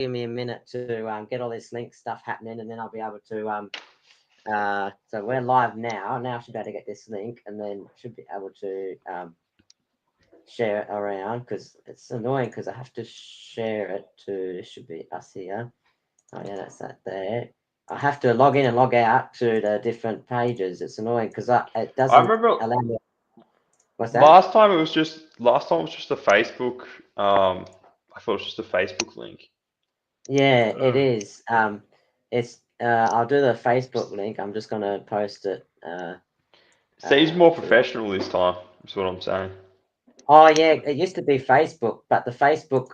give me a minute to get all this link stuff happening, and then I'll be able to. So we're live now. Now I should be able to get this link, and then should be able to share it around because it's annoying because I have to share it to. This should be us here. Oh yeah, that's that there. I have to log in and log out to the different pages. It's annoying because it I doesn't remember allow me. What's that? last time it was just a Facebook. I thought it was just a Facebook link. Yeah, it Uh, is. It's I'll do the Facebook link. I'm just gonna post it. Seems more To the. professional this time. That's what I'm saying. Oh yeah, it used to be Facebook, but the Facebook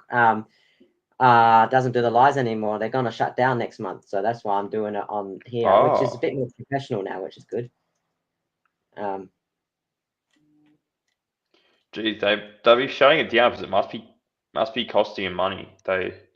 doesn't do the lives anymore. They're gonna shut down next month, so that's why I'm doing it on here, which is a Oh, bit more professional now, which is good. Um, geez, they'll be shutting it down because it must be costing them money.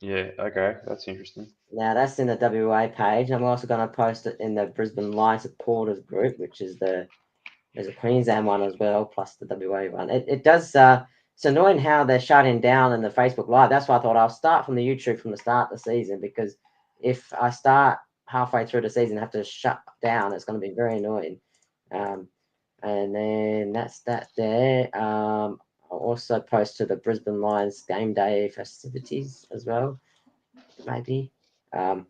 Yeah, okay, that's interesting. Now that's in the WA page. I'm also going to post it in the Brisbane Lions supporters group, which is there's a Queensland one as well, plus the WA one. It does. It's annoying how they're shutting down in the Facebook Live. That's why I thought I'll start from the YouTube from the start of the season because if I start halfway through the season and have to shut down, it's going to be very annoying. Um, and then that's that there. I'll also post to the Brisbane Lions game day festivities as well, maybe. Um,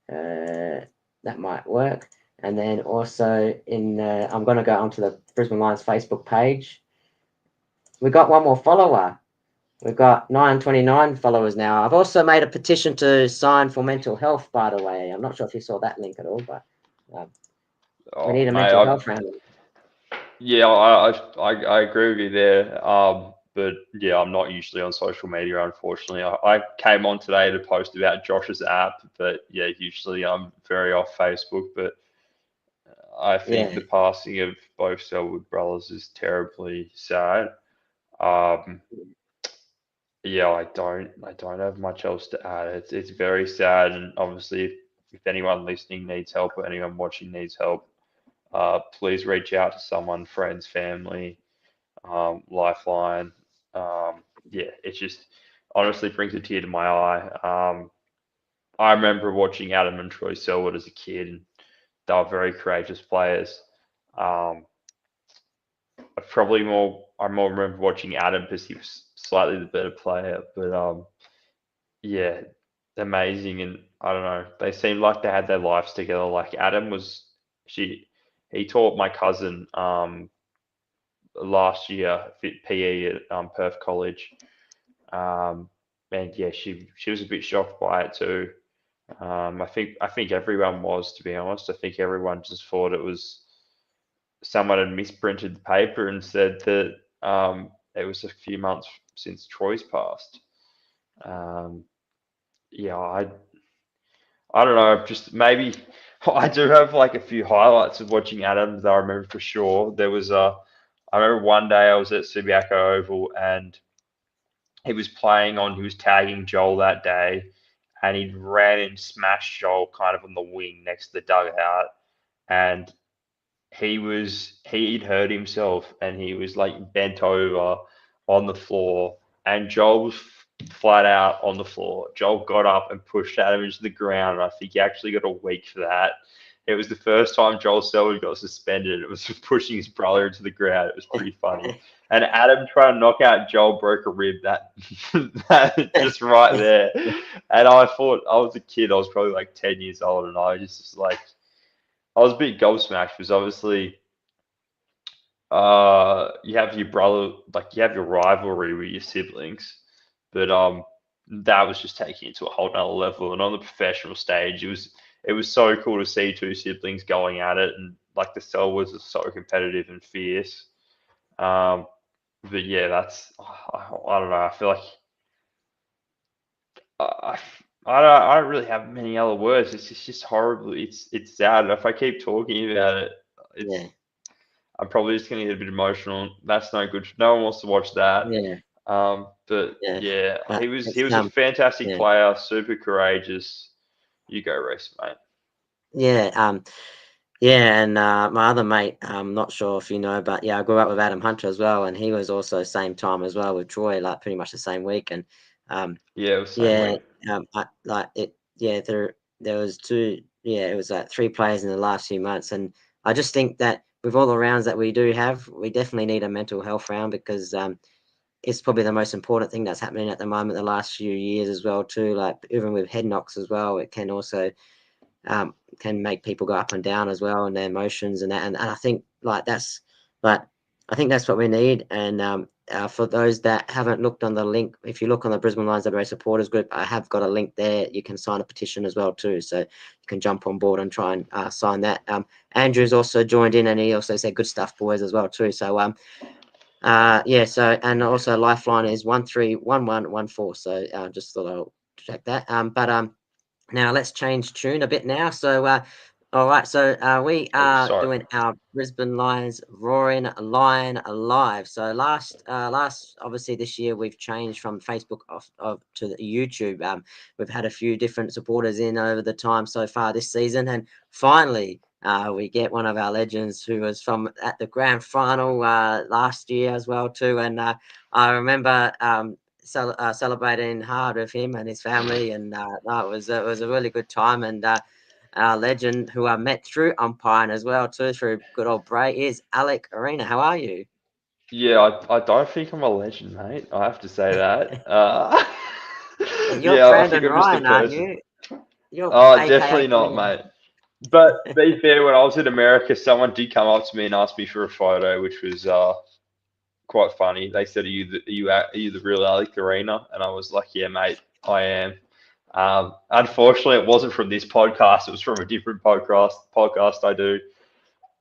that might work. And then also I'm going to go onto the Brisbane Lions Facebook page. We got one more follower. We've got 929 followers now. I've also made a petition to sign for mental health, by the way. I'm not sure if you saw that link at all, but uh, we Oh, need a mate, mental health round. yeah, I agree with you there. But yeah, I'm not usually on social media, unfortunately. I came on today to post about Josh's app, but yeah, usually I'm very off Facebook. But I think Yeah, the passing of both Selwood brothers is terribly sad. Um, yeah, I don't have much else to add. It's very sad, and obviously, if anyone listening needs help or anyone watching needs help, please reach out to someone, friends, family, Lifeline. Yeah, it just honestly brings a tear to my eye. I remember watching Adam and Troy Selwood as a kid, and they were very courageous players. Um, I more remember watching Adam because he was slightly the better player, but yeah, amazing, and I don't know, they seemed like they had their lives together. Like Adam was, she, he taught my cousin last year PE at Perth College. Um, and yeah, she was a bit shocked by it too. I think everyone was, to be honest. I think everyone just thought it was someone had misprinted the paper and said that it was a few months since Troy's passed. Um, yeah, I don't know. Just maybe I do have like a few highlights of watching Adams that I remember for sure. I remember one day I was at Subiaco Oval and he was tagging Joel that day, and he ran and smashed Joel kind of on the wing next to the dugout, and he'd hurt himself, and he was like bent over on the floor, and Joel was flat out on the floor. Joel got up and pushed Adam into the ground, and I think he actually got a week for that. It was the first time Joel Selwood got suspended. It was for pushing his brother into the ground. It was pretty funny. And Adam trying to knock out Joel broke a rib that just right there. And I thought I was a kid. I was probably like 10 years old, and I was just like I was a bit gobsmacked because obviously you have your brother, like you have your rivalry with your siblings, but that was just taking it to a whole nother level. And on the professional stage, it was so cool to see two siblings going at it, and like the Selwoods are so competitive and fierce. Um, but yeah, I don't know. I feel like I, I don't really have many other words. It's just horrible. It's sad. If I keep talking about it, yeah, it's I'm probably just gonna get a bit emotional. That's no good. No one wants to watch that. yeah, But yeah. yeah, But he it's was a fantastic yeah, player, super courageous. You go, Reece, mate. yeah. Yeah, and my other mate, I'm not sure if you know, but yeah, I grew up with Adam Hunter as well, and he was also same time as well with Troy, like pretty much the same week. And Yeah, it was same Yeah, week. like it. Yeah, there was two. Yeah, it was like three players in the last few months, and I just think that with all the rounds that we do have, we definitely need a mental health round because it's probably the most important thing that's happening at the moment. The last few years as well too. Like even with head knocks as well, it can also can make people go up and down as well and their emotions and that. And I think like that's like I think that's what we need. And for those that haven't looked on the link, if you look on the Brisbane Lions WA supporters group, I have got a link there. You can sign a petition as well too, so you can jump on board and try and sign that. Andrew's also joined in, and he also said good stuff, boys, as well too. So yeah. So and also Lifeline is 131114. So just thought I'll check that. But now let's change tune a bit now. So, all right. So we Oh, are sorry. doing our Brisbane Lions Roaring Lion Live. So last obviously this year we've changed from Facebook of to the YouTube. We've had a few different supporters in over the time so far this season, and finally. We get one of our legends who was from at the grand final last year as well too, and I remember celebrating hard with him and his family, and no, it was a really good time. And our legend, who I met through umpiring as well too, through good old Bray, is Aleck Arena. How are you? Yeah, I don't think I'm a legend, mate. I have to say that. You're Yeah, I think Brandon I'm just a Ryan, aren't person. you? You're Oh, AKA definitely not, Queen. mate. But to be fair, when I was in America, someone did come up to me and ask me for a photo, which was quite funny. They said, are you the real Alec Arena?" And I was like, "Yeah, mate, I am." Unfortunately, it wasn't from this podcast. It was from a different podcast I do.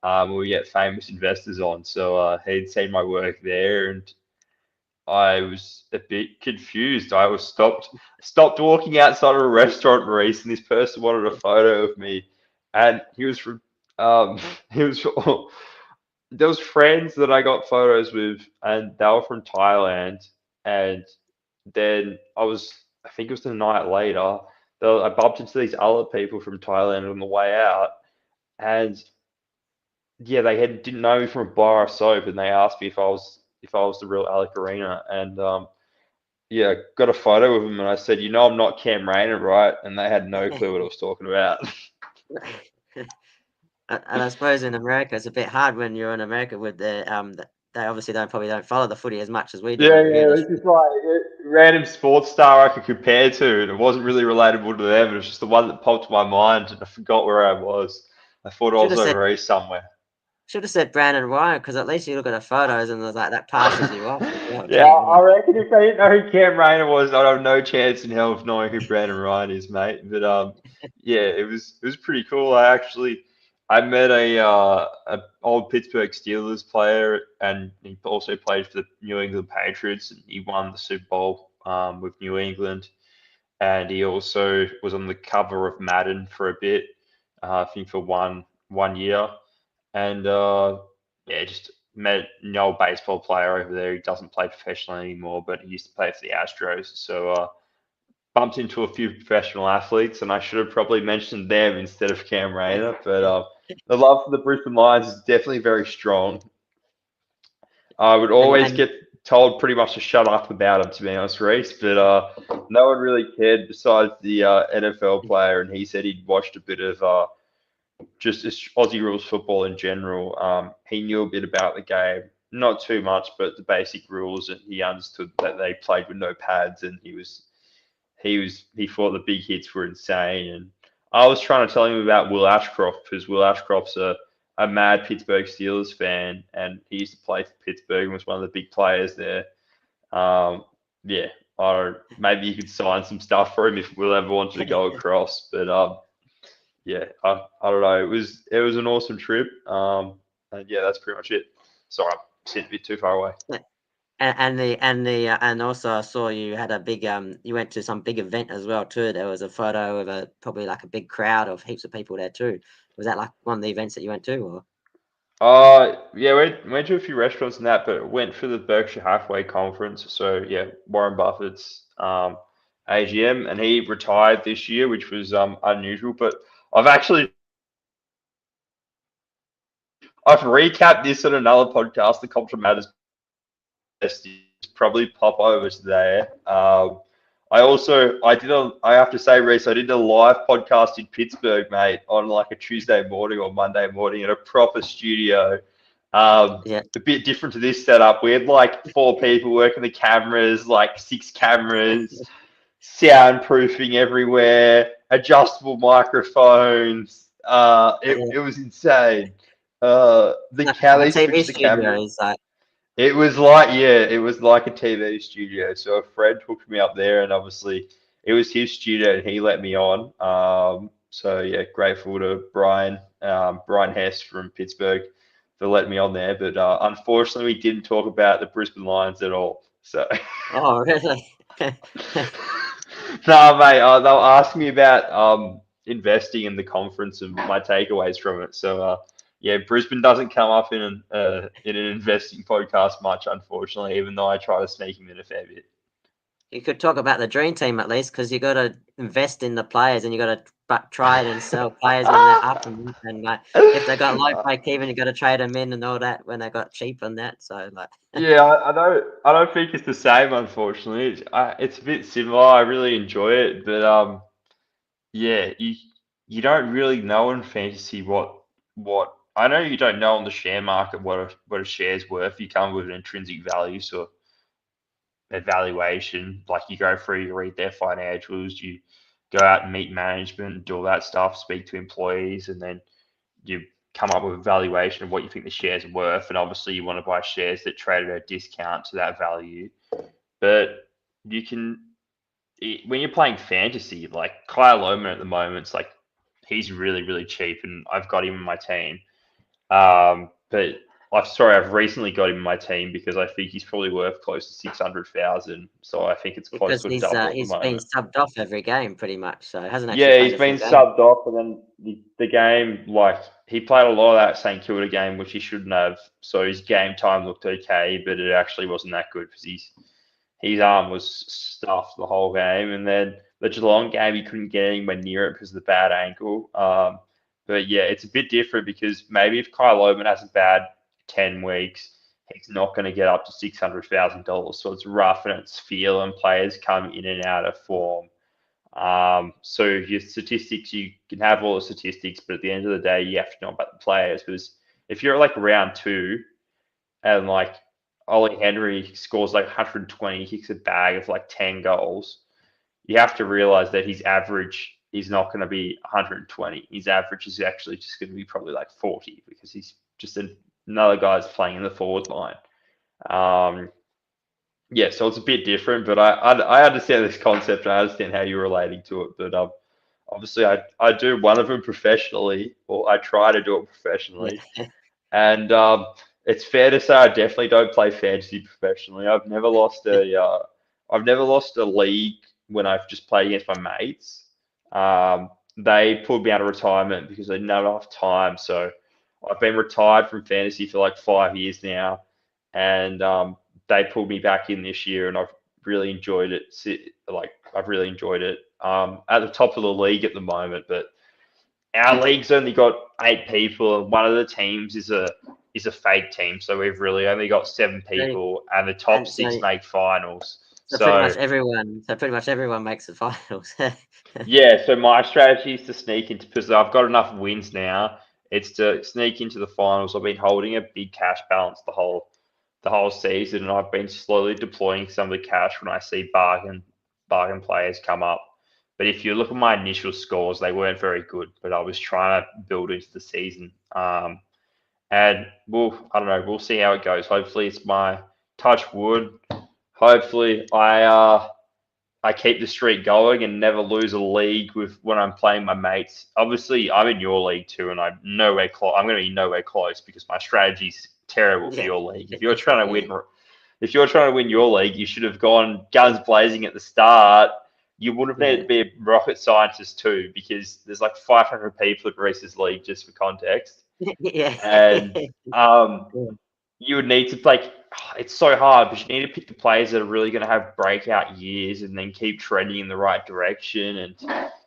Where we get famous investors on. So he'd seen my work there, and I was a bit confused. I was stopped walking outside of a restaurant, Reece, and this person wanted a photo of me, and he was from he was there was friends that I got photos with, and they were from Thailand, and then I think it was the night later, I bumped into these other people from Thailand on the way out, and yeah, didn't know me from a bar of soap, and they asked me if I was the real Alec Arena, and yeah, got a photo of him, and I said, I'm not Cam Rayner, right? And they had no clue what I was talking about. And I suppose in America it's a bit hard when you're in America with they obviously probably don't follow the footy as much as we do Yeah, over yeah, here. it was just like a random sports star I could compare to, and it wasn't really relatable to them. It was just the one that popped in my mind, and I forgot where I was. I thought I Should was have said over east somewhere. Brandon Ryan because at least you look at the photos and there's like that passes you off as well Yeah, too, you I know. reckon if they didn't know who Cam Rayner was, I'd have no chance in hell of knowing who Brandon Ryan is, mate. But yeah, it was pretty cool. I met a old Pittsburgh Steelers player, and he also played for the New England Patriots, and he won the Super Bowl with New England, and he also was on the cover of Madden for a bit, I think for one year, and yeah, just met an old baseball player over there. He doesn't play professionally anymore, but he used to play for the Astros. So bumped into a few professional athletes, and I should have probably mentioned them instead of Cam Rayner. But the love for the Brisbane Lions is definitely very strong. I would always And get told pretty much to shut up about him, to be honest, Reece. But no one really cared besides the NFL player, and he said he'd watched a bit of just Aussie rules football in general. He knew a bit about the game, not too much, but the basic rules, and he understood that they played with no pads, and he thought the big hits were insane. And I was trying to tell him about Will Ashcroft because Will Ashcroft's a mad Pittsburgh Steelers fan, and he used to play for Pittsburgh and was one of the big players there. Yeah, maybe you could sign some stuff for him if Will ever wanted to go across, but yeah, I don't know. It was an awesome trip. And yeah, that's pretty much it. Sorry, I'm sitting a bit too far away. and also I saw you had a big you went to some big event as well too. There was a photo of probably like a big crowd of heaps of people there too. Was that like one of the events that you went to or? Yeah, went to a few restaurants and that, but went for the Berkshire Halfway Conference. So yeah, Warren Buffett's AGM, and he retired this year, which was unusual. But I've actually I've recapped this on another podcast, the Culture Matters best is probably pop over to there. I have to say, Reece, I did a live podcast in Pittsburgh, mate, on like a Tuesday morning or Monday morning in a proper studio. Yeah. A bit different to this setup. We had like 4 people working the cameras, like 6 cameras, soundproofing everywhere, adjustable microphones. It was insane. The They TV switched the studio camera. is like, It was like a TV studio. So a friend hooked me up there, and obviously it was his studio, and he let me on. So yeah, grateful to Brian Hess from Pittsburgh for letting me on there. But unfortunately, we didn't talk about the Brisbane Lions at all. So oh, really? no, mate, they'll ask me about investing in the conference and my takeaways from it. So yeah, Brisbane doesn't come up in an investing podcast much, unfortunately, even though I try to sneak him in a fair bit. You could talk about the dream team at least, because you got to invest in the players and you got to try and sell players when they're up, and like if they got low break even, you got to trade them in and all that when they got cheap on that. So like, Yeah, I don't think it's the same, unfortunately. It's a bit similar. I really enjoy it, but yeah, you don't really know in fantasy what I know you don't know on the share market what a share's worth. You come with an intrinsic value, so evaluation. Like you go through, you read their financials, you go out and meet management and do all that stuff, speak to employees, and then you come up with a valuation of what you think the shares are worth. And obviously, you want to buy shares that trade at a discount to that value. But you can, when you're playing fantasy, like Kyle Lohman at the moment, it's like he's really, really cheap, and I've got him in my team. But I've recently got him in my team because I think he's probably worth close to 600,000. So I think it's close because to a double at the he's been moment. subbed off every game pretty much, so hasn't actually Yeah, played he's a full been game. subbed off, and then the game, like he played a lot of that St Kilda game, which he shouldn't have. So his game time looked okay, but it actually wasn't that good because his arm was stuffed the whole game, and then the Geelong game he couldn't get anywhere near it because of the bad ankle. But yeah, it's a bit different because maybe if Kyle Lohman has a bad 10 weeks, he's not going to get up to $600,000. So it's rough and it's feel, and players come in and out of form. So your statistics, you can have all the statistics, but at the end of the day, you have to know about the players. Because if you're like round 2 and like Ollie Henry scores like 120, kicks a bag of like 10 goals, you have to realize that his average is not going to be 120. His average is actually just going to be probably like 40 because he's just another guy that's playing in the forward line. Um, yeah, so it's a bit different, but I understand this concept and I understand how you're relating to it. But obviously, I do one of them professionally, or I try to do it professionally. Yeah. And it's fair to say I definitely don't play fantasy professionally. I've never lost a league when I've just played against my mates. They pulled me out of retirement because they didn't have enough time. So I've been retired from fantasy for like 5 years now, and they pulled me back in this year, and I've really enjoyed it. I've really enjoyed it. At the top of the league at the moment, but our league's only got 8 people, and one of the teams is a fake team. So we've really only got 7 people, and the top And six make finals. so pretty So much everyone makes the finals. yeah, so my strategy is to sneak into because I've got enough wins now. It's to sneak into the finals. I've been holding a big cash balance the whole season, and I've been slowly deploying some of the cash when I see bargain players come up. But if you look at my initial scores, they weren't very good. But I was trying to build into the season, and I don't know. We'll see how it goes. Hopefully, it's my touch wood. Hopefully, I keep the streak going and never lose a league with when I'm playing my mates. Obviously, I'm in your league too, and I'm nowhere close. I'm going to be nowhere close because my strategy's terrible for Yeah. your league. If you're trying to win your league, you should have gone guns blazing at the start. You would have needed to be a rocket scientist too, because there's like 500 people at Reese's league, just for context, Yeah. and you would need to like it's so hard because you need to pick the players that are really going to have breakout years and then keep trending in the right direction. And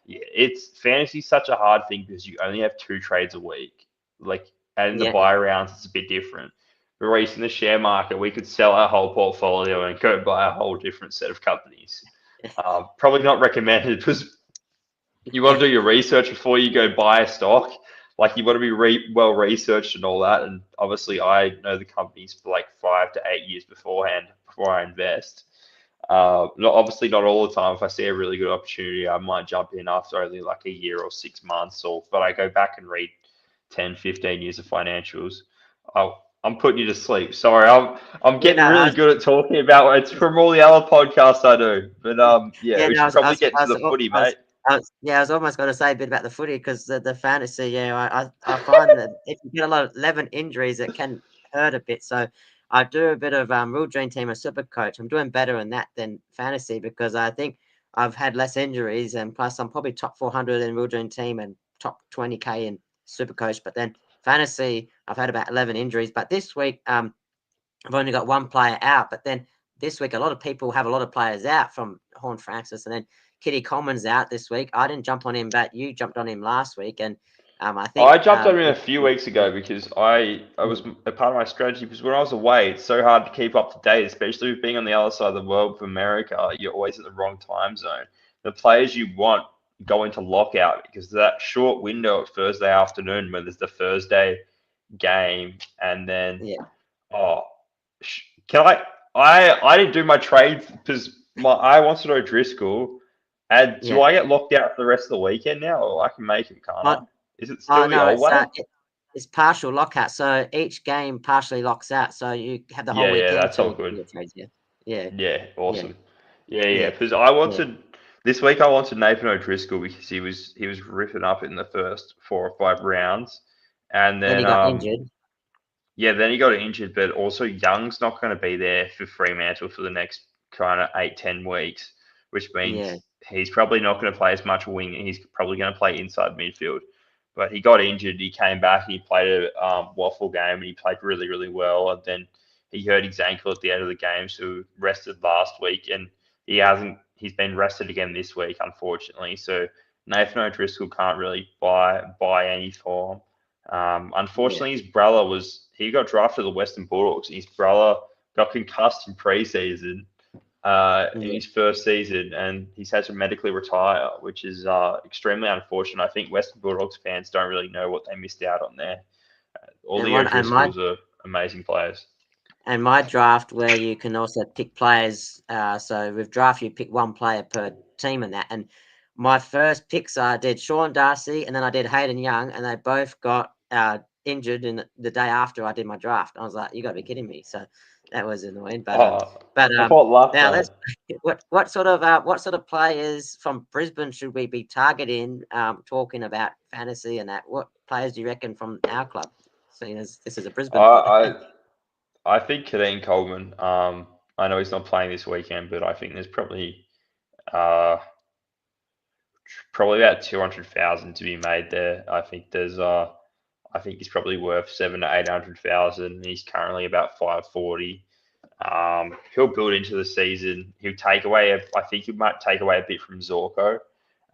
yeah, it's fantasy such a hard thing because you only have 2 trades a week. Like, and in the Yeah. buy rounds, it's a bit different. But Reece, in the share market, we could sell our whole portfolio and go buy a whole different set of companies. Probably not recommended because you want to do your research before you go buy a stock. Like you want to be well researched and all that. And obviously, I know the companies for like 5 to 8 years beforehand before I invest. Obviously not all the time. If I see a really good opportunity, I might jump in after only like a year or 6 months. But I go back and read 10, 15 years of financials. I'm putting you to sleep. Sorry, I'm Yeah, getting no, really good at talking about it. It's from all the other podcasts I do. But yeah, yeah, we no, should probably get to the footy, mate. yeah, I was almost going to say a bit about the footy because the fantasy, yeah, I find that if you get a lot of 11 injuries, it can hurt a bit. So I do a bit of Real Dream Team and Super Coach. I'm doing better in that than fantasy because I think I've had less injuries and plus I'm probably top 400 in Real Dream Team and top 20K in Super Coach. But then fantasy, I've had about 11 injuries. But this week, I've only got one player out, but then this week a lot of people have a lot of players out from Horn Francis, and then Kitty Coleman's out this week. I didn't jump on him, but you jumped on him last week, and I think I jumped on him a few weeks ago because I was a part of my strategy because when I was away, it's so hard to keep up to date, especially with being on the other side of the world from America. You're always at the wrong time zone. The players you want go into lockout because that short window of Thursday afternoon when there's the Thursday game and then yeah, oh can I didn't do my trade because I wanted to know Driscoll. And do yeah. I get locked out for the rest of the weekend now, or I can make him, can't Oh, I? Is it oh still the no, old way? it's partial lockout, so each game partially locks out, so you have the whole Yeah, weekend that's all to do good. your trades. Yeah, yeah, Yeah, yeah, awesome. Yeah. yeah, Because I yeah. wanted this week. I wanted Nathan O'Driscoll because he was ripping up in the first 4 or 5 rounds, and Then then he got injured. yeah, then he got injured. But also Young's not going to be there for Fremantle for the next kind of 8, 10 weeks, which Yeah, means he's probably not going to play as much wing. He's probably going to play inside midfield. But he got injured. He came back. He played a waffle game, and he played really, really well. And then he hurt his ankle at the end of the game, so rested last week, and he hasn't. He's been rested again this week, unfortunately. So Nathan O'Driscoll can't really buy any for him. yeah, Unfortunately, his brother he got drafted to the Western Bulldogs. His brother got concussed in preseason in yeah. his first season, and he's had to medically retire, which is extremely unfortunate. I think Western Bulldogs fans don't really know what they missed out on there. All And the one and my O'Driscolls are amazing players. And my draft, where you can also pick players. So with draft, you pick one player per team and that. And my first picks, I did Sean Darcy and then I did Hayden Young, and they both got injured in the day after I did my draft. I was like, you got to be kidding me. So that was annoying. Oh, But what luck, now mate! let's what sort of players from Brisbane should we be targeting? Talking about fantasy and that. What players do you reckon from our club? Seeing as this is a Brisbane pod. I I think Kadeen Coleman. I know he's not playing this weekend, but I think there's uh, probably about 200,000 to be made there. I think he's probably worth 700 to 800,000. He's currently about 540. He'll build into the season. He'll take away. I think he might take away a bit from Zorko,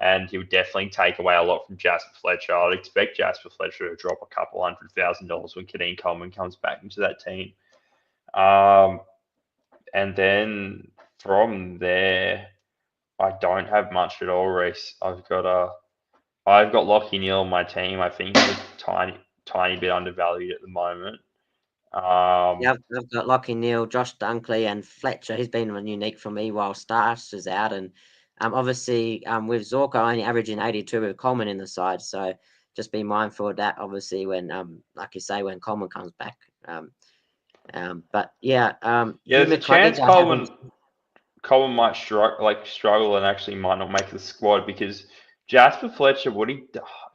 and he'll definitely take away a lot from Jasper Fletcher. I'd expect Jasper Fletcher to drop a couple $100,000 when Kadeen Coleman comes back into that team. Um, and then from there, I don't have much at all, Reece. I've got Lockie Neal on my team. I think he's a tiny bit undervalued at the moment. Yeah, Um, I've got Lockie Neal, Josh Dunkley, and Fletcher. He's been unique for me while Starks is out, and obviously with Zorko only averaging 82 with Coleman in the side, so just be mindful of that. Obviously, when like you say, when Coleman comes back. But yeah, yeah, Hugh there's a McCluggage, chance I haven't. Coleman might struggle and actually might not make the squad because Jasper Fletcher, what he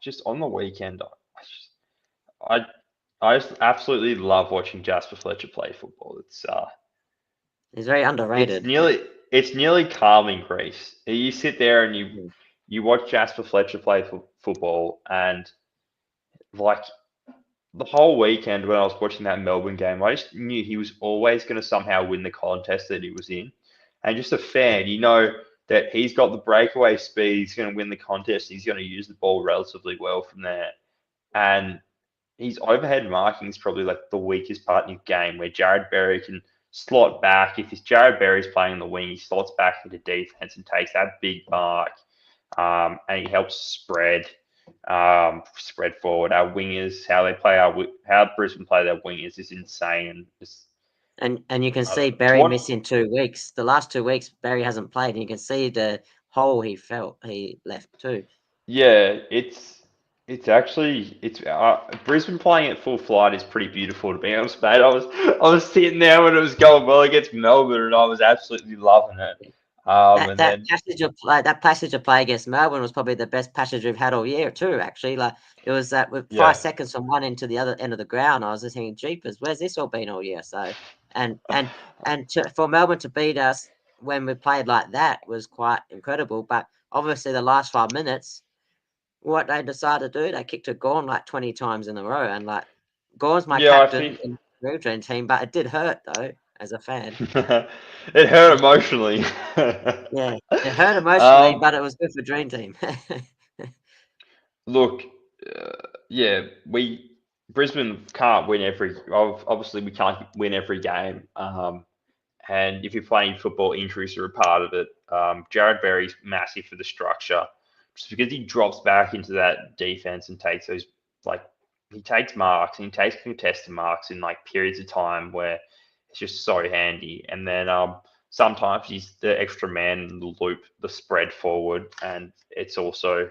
just on the weekend, I I just absolutely love watching Jasper Fletcher play football. He's very It's underrated. nearly calming, Greece. You sit there and you Mm. you watch Jasper Fletcher play football, and like the whole weekend when I was watching that Melbourne game, I just knew he was always going to somehow win the contest that he was in. And just a fan, you know that he's got the breakaway speed. He's going to win the contest. He's going to use the ball relatively well from there. And his overhead marking is probably like the weakest part in his game, where Jared Berry can slot back. If Jared Berry's playing on the wing, he slots back into defense and takes that big mark, and he helps spread forward. Our wingers, how they play how Brisbane play their wingers is insane, and just And you can see to Barry what missing 2 weeks. The last 2 weeks, Barry hasn't played, and you can see the hole he left too. Yeah, it's actually it's Brisbane playing at full flight is pretty beautiful to be honest, mate. I was sitting there when it was going well against Melbourne, and I was absolutely loving it. That And that then passage of play against Melbourne was probably the best passage we've had all year too. Actually, like it was that with yeah, 5 seconds from one end to the other end of the ground. I was just thinking, jeepers, where's this all been all year? So, for Melbourne to beat us when we played like that was quite incredible. But obviously, the last 5 minutes, what they decided to do, they kicked a Gorn like 20 times in a row, and like Gorn's my yeah, I captain think in the Dream team, but it did hurt though as a fan. it hurt emotionally. Yeah, it hurt emotionally, um, but it was good for Dream Team. Look, uh, yeah, we Brisbane can't win obviously we can't win every game. And if you're playing football, injuries are a part of it. Jared Berry's massive for the structure, just because he drops back into that defense and takes those like he takes marks and he takes contested marks in like periods of time where it's just so handy. And then sometimes he's the extra man in the loop, the spread forward, and it's also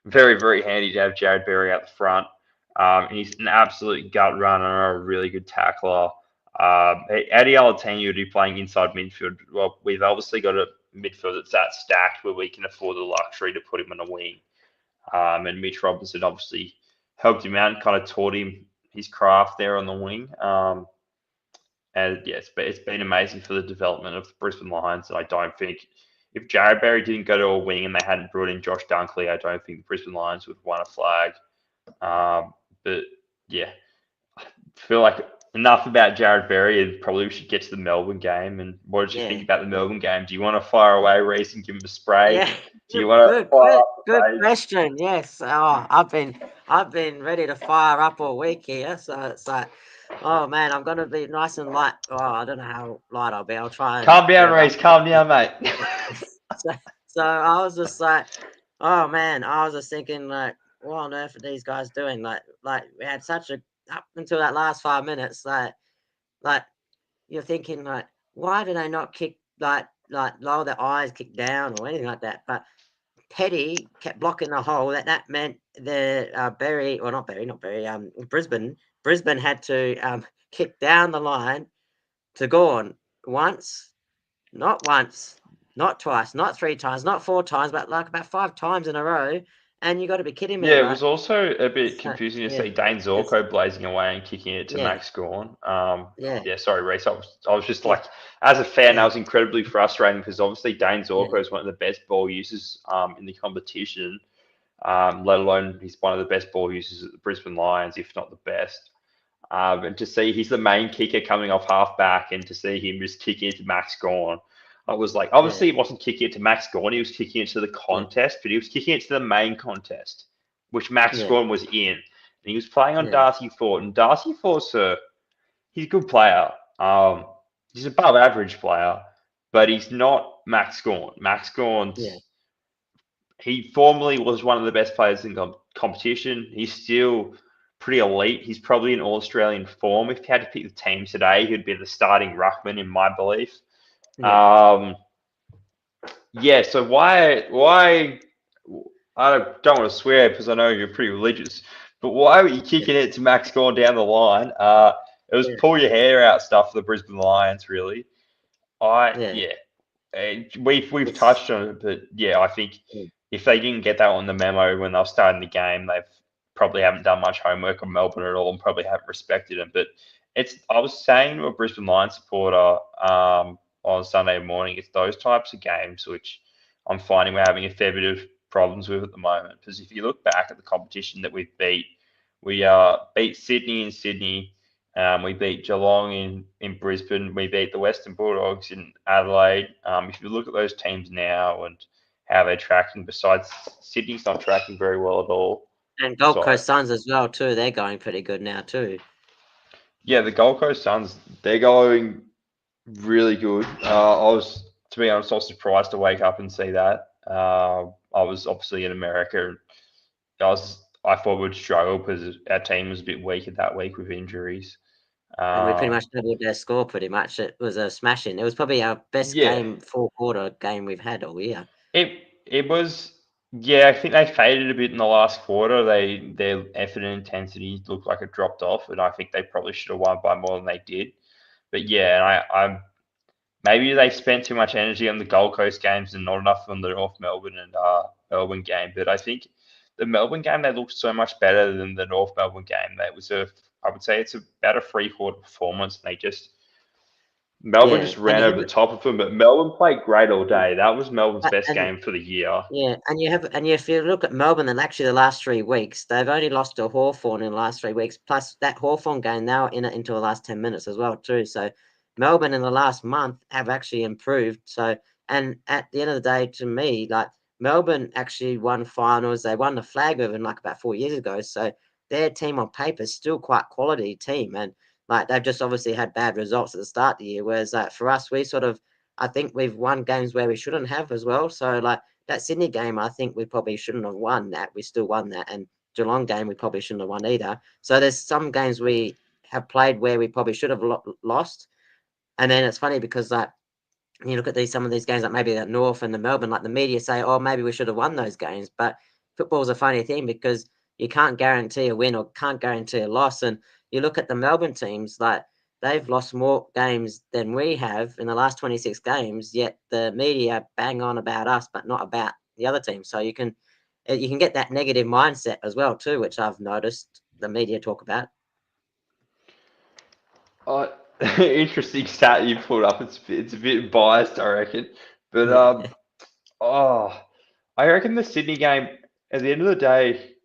very very handy to have Jared Berry out the front. And he's an absolute gut runner, a really good tackler. Eddie Alatani would be playing inside midfield. Well, we've obviously got a midfield that's that stacked where we can afford the luxury to put him on a wing. And Mitch Robinson obviously helped him out and kind of taught him his craft there on the wing. And yes, but it's been amazing for the development of the Brisbane Lions. And I don't think if Jared Berry didn't go to a wing and they hadn't brought in Josh Dunkley, I don't think the Brisbane Lions would have won a flag. But yeah, feel like enough about Jared Berry, and probably we should get to the Melbourne game. And what did you think Yeah, about the Melbourne game? Do you want to fire away, Reece, and give him a spray? yeah. Do you want to fire up Good the page? question. Yes. Oh, I've been ready to fire up all week here. So it's like, oh man, I'm gonna be nice and light. Oh, I don't know how light I'll be. I'll try and Calm down, rev up. Reece. Calm down, mate. So, so I was just like, oh man, I was just thinking like, what on earth are these guys doing? Like we had such a up until that last 5 minutes, like you're thinking like, why do they not kick like lower their eyes, kick down or anything like that? But Petty kept blocking the hole. That meant the Berry or not Berry, Brisbane had to kick down the line to Gorn once, not once, not twice, not 3 times, not 4 times, but like about 5 times in a row. And you got to be kidding me, Yeah, it like was also a bit so, confusing to yeah, see Dane it's Zorko blazing away and kicking it to yeah, Max Gawn. yeah, Yeah, sorry, Reece. I was just yeah, like, as a fan, that yeah, was incredibly frustrating because obviously Dane yeah, Zorko is one of the best ball users in the competition. Let alone he's one of the best ball users at the Brisbane Lions, if not the best. And to see he's the main kicker coming off half back, and to see him just kicking it to Max Gawn, I was like, yeah, obviously, it wasn't kicking it to Max Gawn, he was kicking it to the yeah, contest, but he was kicking it to the main contest, which Max yeah, Gawn was in. And he was playing on yeah, Darcy Fort, and Darcy Fort's he's a good player. He's above average player, but he's not Max Gawn. Max yeah, Gawn's he formerly was one of the best players in competition. He's still pretty elite. He's probably in all Australian form. If he had to pick the team today, he'd be the starting ruckman, in my belief. yeah, Um, yeah. So why? I don't want to swear because I know you're pretty religious, but why were you yeah, kicking it to Max going down the line? It was yeah, pull your hair out stuff for the Brisbane Lions, really. yeah. Yeah. We've It's touched on it, but yeah, I think mm, if they didn't get that on the memo when they were starting the game, they've probably haven't done much homework on Melbourne at all and probably haven't respected them. But I was saying to a Brisbane Lions supporter on Sunday morning, it's those types of games which I'm finding we're having a fair bit of problems with at the moment. Because if you look back at the competition that we've we beat Sydney in Sydney. We beat Geelong in Brisbane. We beat the Western Bulldogs in Adelaide. If you look at those teams now and how they're tracking, besides Sydney's not tracking very well at all. and Gold Sorry. Coast Suns as well too. They're going pretty good now too. Yeah, the Gold Coast Suns, they're going Really good. I was, to be honest, I was surprised to wake up and see that. I was obviously in America. And I thought we'd struggle because our team was a bit weaker that week with injuries. And we pretty Um, much doubled their score pretty much. It was a smashing. It was probably our best yeah, game, four quarter game we've had all year. it was. Yeah, I think they faded a bit in the last quarter. Their effort and intensity looked like it dropped off, and I think they probably should have won by more than they did. But yeah, I'm maybe they spent too much energy on the Gold Coast games and not enough on the North Melbourne and Melbourne game. But I think the Melbourne game they looked so much better than the North Melbourne game. That was I would say it's about a 3/4 performance. And they just Melbourne Yeah, just and ran you over have the top of them. But Melbourne played great all day. That was Melbourne's best and game for the year. yeah, and if you look at Melbourne, then actually the last 3 weeks, they've only lost to Hawthorn in the last 3 weeks. Plus that Hawthorn game now in it into the last 10 minutes as well too. So Melbourne in the last month have actually improved. So and at the end of the day, to me, like Melbourne actually won finals. They won the flag ribbon like about 4 years ago. So their team on paper is still quite quality team, and like they've just obviously had bad results at the start of the year. Whereas for us, we sort of I think we've won games where we shouldn't have as well. So like that Sydney game, I think we probably shouldn't have won that. We still won that, and Geelong game we probably shouldn't have won either. So there's some games we have played where we probably should have lost, and then it's funny because like you look at some of these games, like maybe that North and the Melbourne, like the media say, oh, maybe we should have won those games. But football's a funny thing because you can't guarantee a win or can't guarantee a loss. And you look at the Melbourne teams, like they've lost more games than we have in the last 26 games, yet the media bang on about us, but not about the other team. So you can get that negative mindset as well too, which I've noticed the media talk about. Uh, Interesting stat you put up. It's a bit biased, I reckon. But Yeah. oh, I reckon the Sydney game. At the end of the day,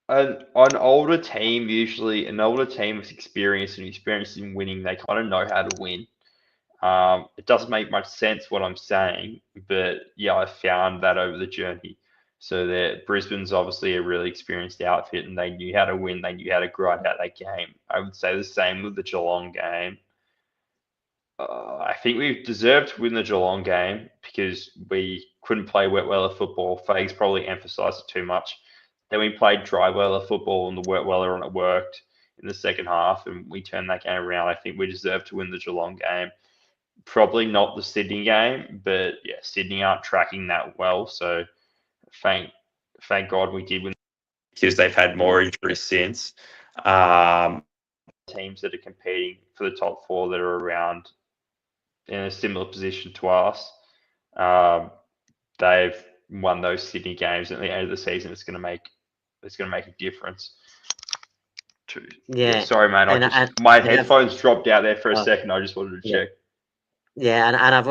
an older team usually an older team with experience in winning, they kind of know how to win. It doesn't make much sense what I'm saying, but yeah, I found that over the journey. So that Brisbane's obviously a really experienced outfit, and they knew how to win. They knew how to grind out that game. I would say the same with the Geelong game. I think we deserved to win the Geelong game because we couldn't play wet weather football. Fags probably emphasised it too much. Then we played dry weather football, and the wet weather on it worked in the second half, and we turned that game around. I think we deserved to win the Geelong game. Probably not the Sydney game, but yeah, Sydney aren't tracking that well. So thank thank God we did win because they've had more injuries since. Um, Teams that are competing for the top four that are around in a similar position to us. Um, they've won those Sydney games at the end of the season. It's going to make a difference. To yeah, Yeah. sorry, man. And My and I've, headphones dropped out there for a oh, second. I just wanted to yeah. check. Yeah, and I've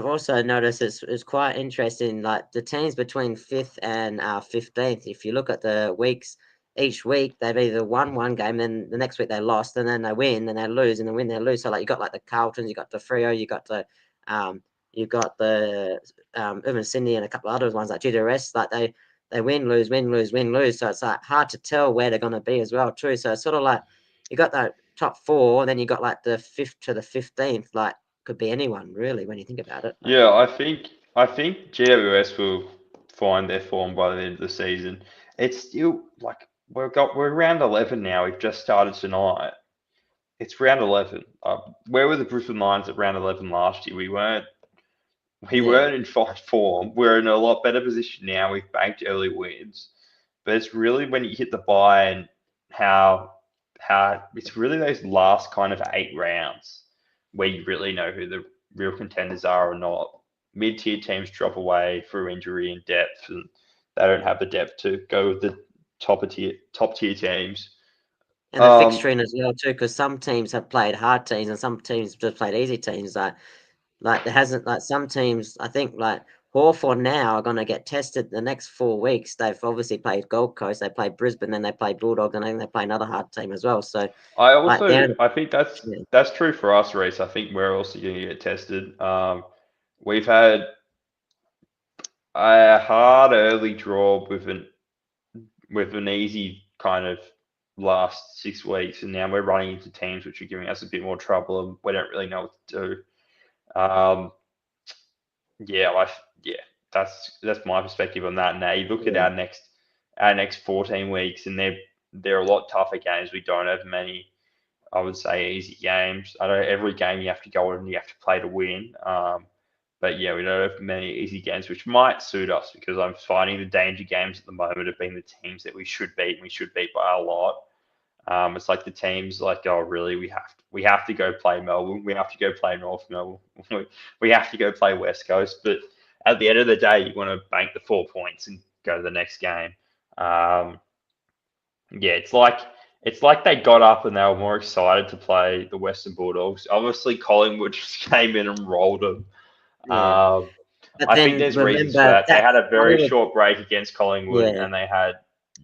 also noticed it's quite interesting. Like the teams between fifth and 15th. If you look at the weeks, each week they've either won one game, then the next week they lost, and then they win, then they lose, and then win, they lose. So like you got like the Carltons, you got the Freo, um, you got the even Sydney and a couple of other ones like GWS. Like they win, lose, win, lose, win, lose. So it's like hard to tell where they're going to be as well too. So it's sort of like you got that top four, then you got like the fifth to the 15th, like could be anyone really when you think about it. Like, Yeah, I think GWS will find their form by the end of the season. It's still like we're round 11 now. We've just started tonight. It's round 11. Where were the Brisbane Lions at round 11 last year? We yeah, weren't in fine form. We're in a lot better position now. We've banked early wins, but it's really when you hit the bye and how it's really those last kind of 8 rounds where you really know who the real contenders are or not. Mid-tier teams drop away through injury and depth, and they don't have the depth to go with the top tier teams. and the Um, fixturing as well too, because some teams have played hard teams and some teams just played easy teams. Like there hasn't like some teams. I think like Hawthorn now are going to get tested the next 4 weeks. They've obviously played Gold Coast, they played Brisbane, then they play Bulldogs, and then they play another hard team as well. So like they're I think yeah, that's true for us, Reese. I think we're also going to get tested. We've had a hard early draw with an easy kind of last 6 weeks, and now we're running into teams which are giving us a bit more trouble, and we don't really know what to do. Yeah, yeah, that's my perspective on that. Now you look at Yeah, our next 14 weeks, and they're a lot tougher games. We don't have many, I would say, easy games. I know every game you have to go on and you have to play to win. But yeah, we don't have many easy games, which might suit us because I'm finding the danger games at the moment have been the teams that we should beat, and we should beat by a lot. It's like the teams like, oh, really, we have to go play Melbourne, we have to go play North Melbourne, we have to go play West Coast. But at the end of the day, you want to bank the 4 points and go to the next game. Um, yeah, it's like they got up and they were more excited to play the Western Bulldogs. Obviously, Collingwood just came in and rolled them. yeah. Um, But I think then there's reasons for remember that. They that had a very Collingwood, short break against Collingwood, yeah, and they had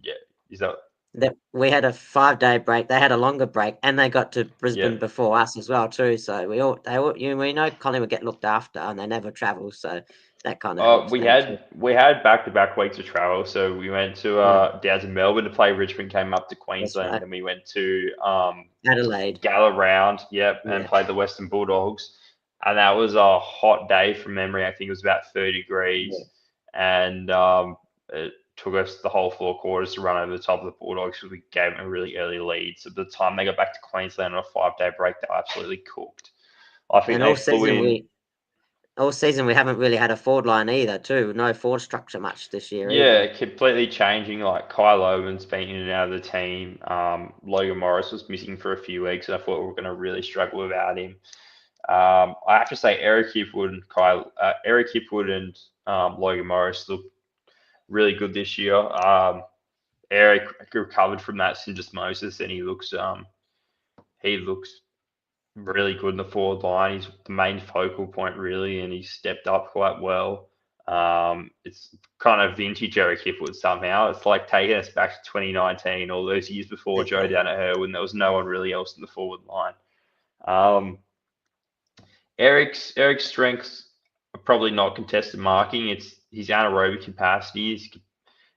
yeah, is that that we had a 5 day break. They had a longer break, and they got to yeah. Brisbane before us as well too. So they all we know Collingwood get looked after, and they never travel, so that kind of helps them too. We had back to back weeks of travel. So we went to Mm, down to Melbourne to play Richmond, came up to that's Queensland, right. and we went to Adelaide, Gala round, yep, and yeah, played the Western Bulldogs. And that was a hot day from memory. I think it was about 30 yeah. degrees, and it took us the whole 4 quarters to run over the top of the Bulldogs because we gave them a really early lead. So by the time they got back to Queensland on a 5 day break, they were absolutely cooked. I think And they flew in. all season we haven't really had a forward line either too. No forward structure much this year either. Yeah, completely changing. Like Kyle Owen's been in and out of the team. Logan Morris was missing for a few weeks, and I thought we were going to really struggle without him. I have to say, Eric Hipwood and Logan Morris look really good this year. Eric recovered from that syndesmosis, and he looks really good in the forward line. He's the main focal point, really, and he's stepped up quite well. It's kind of vintage Eric Hipwood somehow. It's like taking us back to 2019, all those years before Joe Okay. Danaher, when there was no one really else in the forward line. Um, Eric's strengths are probably not contested marking. It's his anaerobic capacity,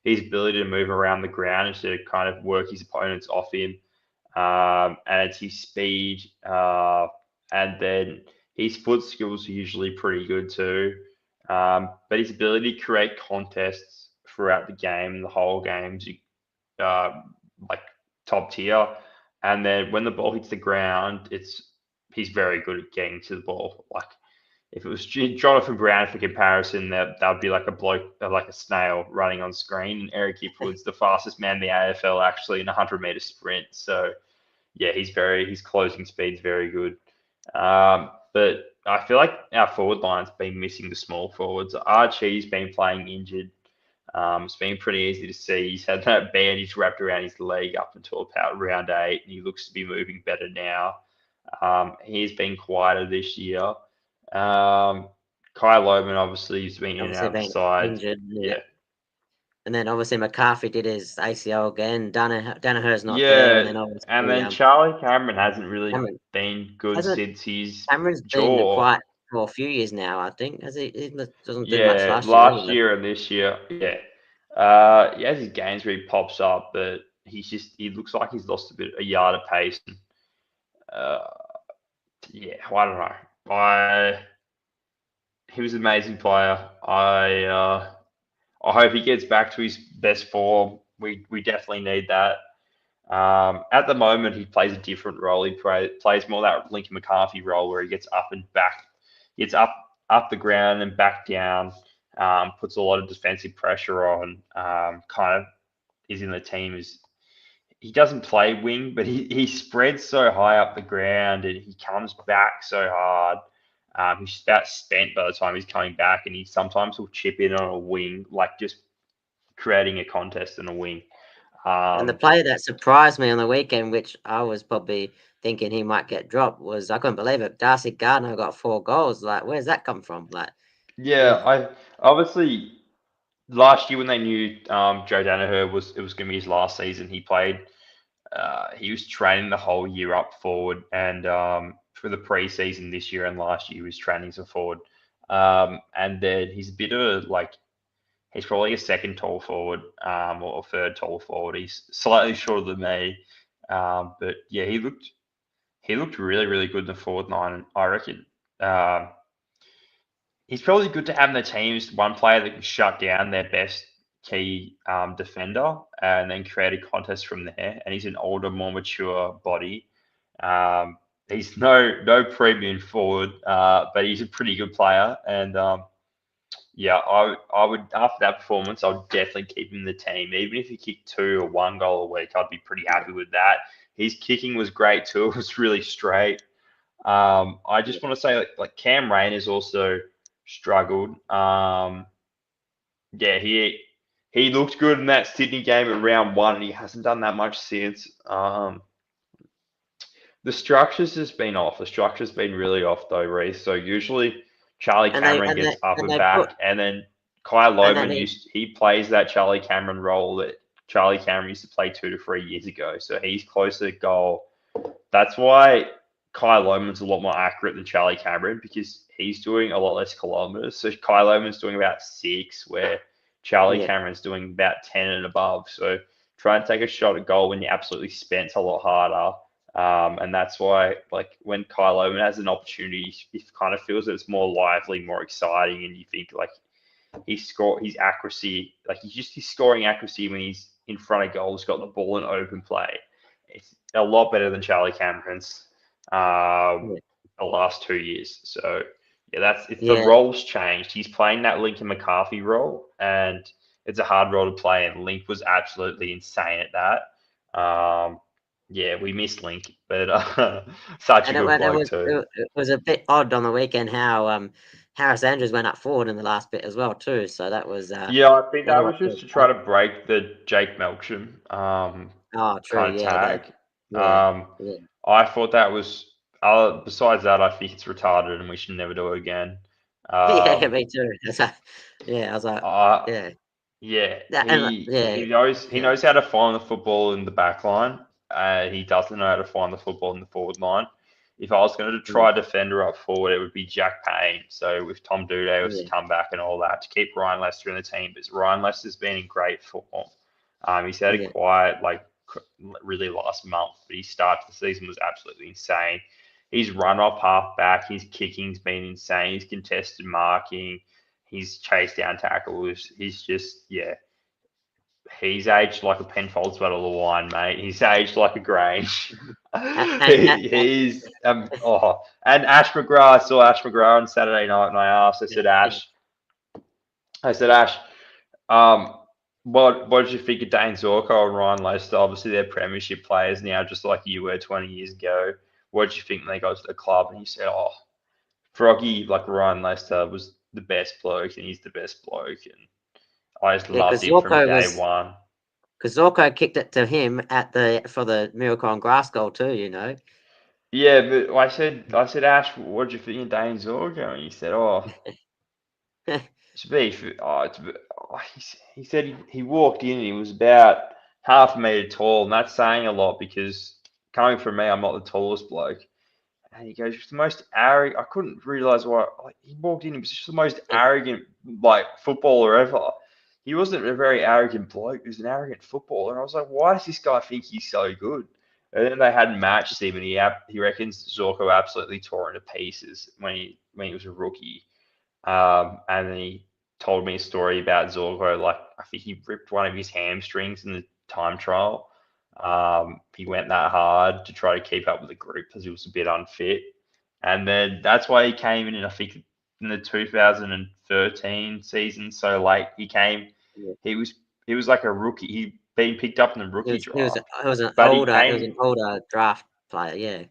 his ability to move around the ground and to kind of work his opponents off him. And it's his speed, and then his foot skills are usually pretty good too. But his ability to create contests throughout the game, the whole game's uh, like top tier. And then when the ball hits the ground, he's very good at getting to the ball. Like if it was Jonathan Brown for comparison, that would be like a bloke, like a snail running on screen. And Eric Hipwood's the fastest man in the AFL actually in a 100-meter sprint. So yeah, his closing speed's very good. But I feel like our forward line's been missing the small forwards. Archie's been playing injured. It's been pretty easy to see. He's had that bandage wrapped around his leg up until about round 8, and he looks to be moving better now. He's been quieter this year. Kyle Lohman obviously has been in and Obviously out of the been side. injured, yeah. Yeah, And then obviously McCarthy did his ACL again. Danaher's not there, and yeah, then and obviously then Charlie Cameron hasn't really Cameron been good hasn't since his Cameron's been jaw. quiet for a few years now. I think has he? He doesn't do much Yeah, last year last either. year and this year, yeah. He has his games where he pops up, but he looks like he's lost a yard of pace. Uh, yeah, I don't know. He was an amazing player. I hope he gets back to his best form. We definitely need that. At the moment, he plays a different role. Plays more that Lincoln McCarthy role where he gets up and back, gets up the ground and back down. Puts a lot of defensive pressure on. Kind of is in the team. He doesn't play wing, but he spreads so high up the ground and he comes back so hard. He's about spent by the time he's coming back, and he sometimes will chip in on a wing, like just creating a contest in a wing. And the Um, player that surprised me on the weekend, which I was probably thinking he might get dropped, was I couldn't believe it. Darcy Gardner got 4 goals. Like, where's that come from? Like, yeah, yeah, I obviously last year when they knew Joe Danaher was it was going to be his last season, he played. He was training the whole year up forward, and for the preseason this year and last year, he was training as a forward. And then he's a bit of he's probably a second tall forward or third tall forward. He's slightly shorter than me, But yeah, he looked really, really good in the forward line, and I reckon um, he's probably good to have in the teams. One player that can shut down their best key defender and then create a contest from there. And he's an older, more mature body. Um, he's no premium forward, but he's a pretty good player. And yeah, I would after that performance, I would definitely keep him in the team. Even if he kicked 2 or 1 goal a week, I'd be pretty happy with that. His kicking was great too. It was really straight. I Yeah. just want to say like Cam Rain has also struggled. Yeah, he looked good in that Sydney game at round one, and he hasn't done that much since. The structure's just been off. The structure's been really off though, Reece. So usually Charlie And they Cameron and they gets up and and they put back, and then Kai and then Loman he plays that Charlie Cameron role that Charlie Cameron used to play 2 to 3 years ago. So he's closer to goal. That's why Kai Loman's a lot more accurate than Charlie Cameron because he's doing a lot less kilometers. So Kai Loman's doing about 6, where Charlie yeah. Cameron's doing about 10 and above. So try and take a shot at goal when you're absolutely spent a lot harder. And that's why, like, when Kai Loman has an opportunity, he kind of feels that it's more lively, more exciting, and you think like his accuracy, like his scoring accuracy when he's in front of goal, has got the ball in open play. It's a lot better than Charlie Cameron's Yeah. the last 2 years. So yeah, it's the Yeah. roles changed. He's playing that Lincoln McCarthy role, and it's a hard role to play. And Link was absolutely insane at that. Yeah, we missed Link, but such a And good it bloke was too. it was a bit odd on the weekend how Harris Andrews went up forward in the last bit as well too. So that was Yeah, I think that another was just to try that, to break the Jake Melksham oh true, kind of yeah, they tag. yeah, Um, yeah. I thought that was. Besides that, I think it's retarded and we should never do it again. Yeah, Um, me too. Yeah, I was like, I, yeah. yeah, That and yeah, he yeah, knows how to find the football in the back line. He doesn't know how to find the football in the forward line. If I was going to yeah, try a defender up forward, it would be Jack Payne. So with Tom Duday was to yeah, come back and all that to keep Ryan Lester in the team, but Ryan Lester's been in great form. He's had a yeah. quiet, like really last month, but his start to the season was absolutely insane. His run off half back, his kicking's been insane. His contested marking, his chase down tackles. He's just yeah, he's aged like a Penfolds bottle of wine, mate. He's aged like a Grange. He's and Ash McGrath. I saw Ash McGrath on Saturday night, and I asked. I said, Ash, um, what did you think of Dane Zorko and Ryan Lester? Obviously, they're premiership players now, just like you were 20 years ago. What did you think when they got to the club? And he said, oh, Froggy, like Ryan Lester, was the best bloke, and he's the best bloke, and I just Yeah, loved him from day one. because Zorko kicked it to him at the for the Miracle on Grass goal too. Yeah, but I said, Ash, what did you think of Dane Zorko? And he said, oh, to be, he said he walked in and he was about half a meter tall, and that's saying a lot because coming from me, I'm not the tallest bloke. And he goes, "It's the most arrogant." I couldn't realize why. Like, he walked in, he was just the most arrogant like footballer ever. He wasn't a very arrogant bloke. He was an arrogant footballer, and I was like, "Why does this guy think he's so good?" And then they hadn't matched him, and he reckons Zorko absolutely tore into pieces when he was a rookie. And then he told me a story about Zorgo. Like, I think he ripped one of his hamstrings in the time trial. He went that hard to try to keep up with the group because he was a bit unfit. And then that's why he came in, I think, in the 2013 season so late. Yeah. He was he was like a rookie. He'd been picked up in the He rookie was draft, he was an but older draft player. Yeah,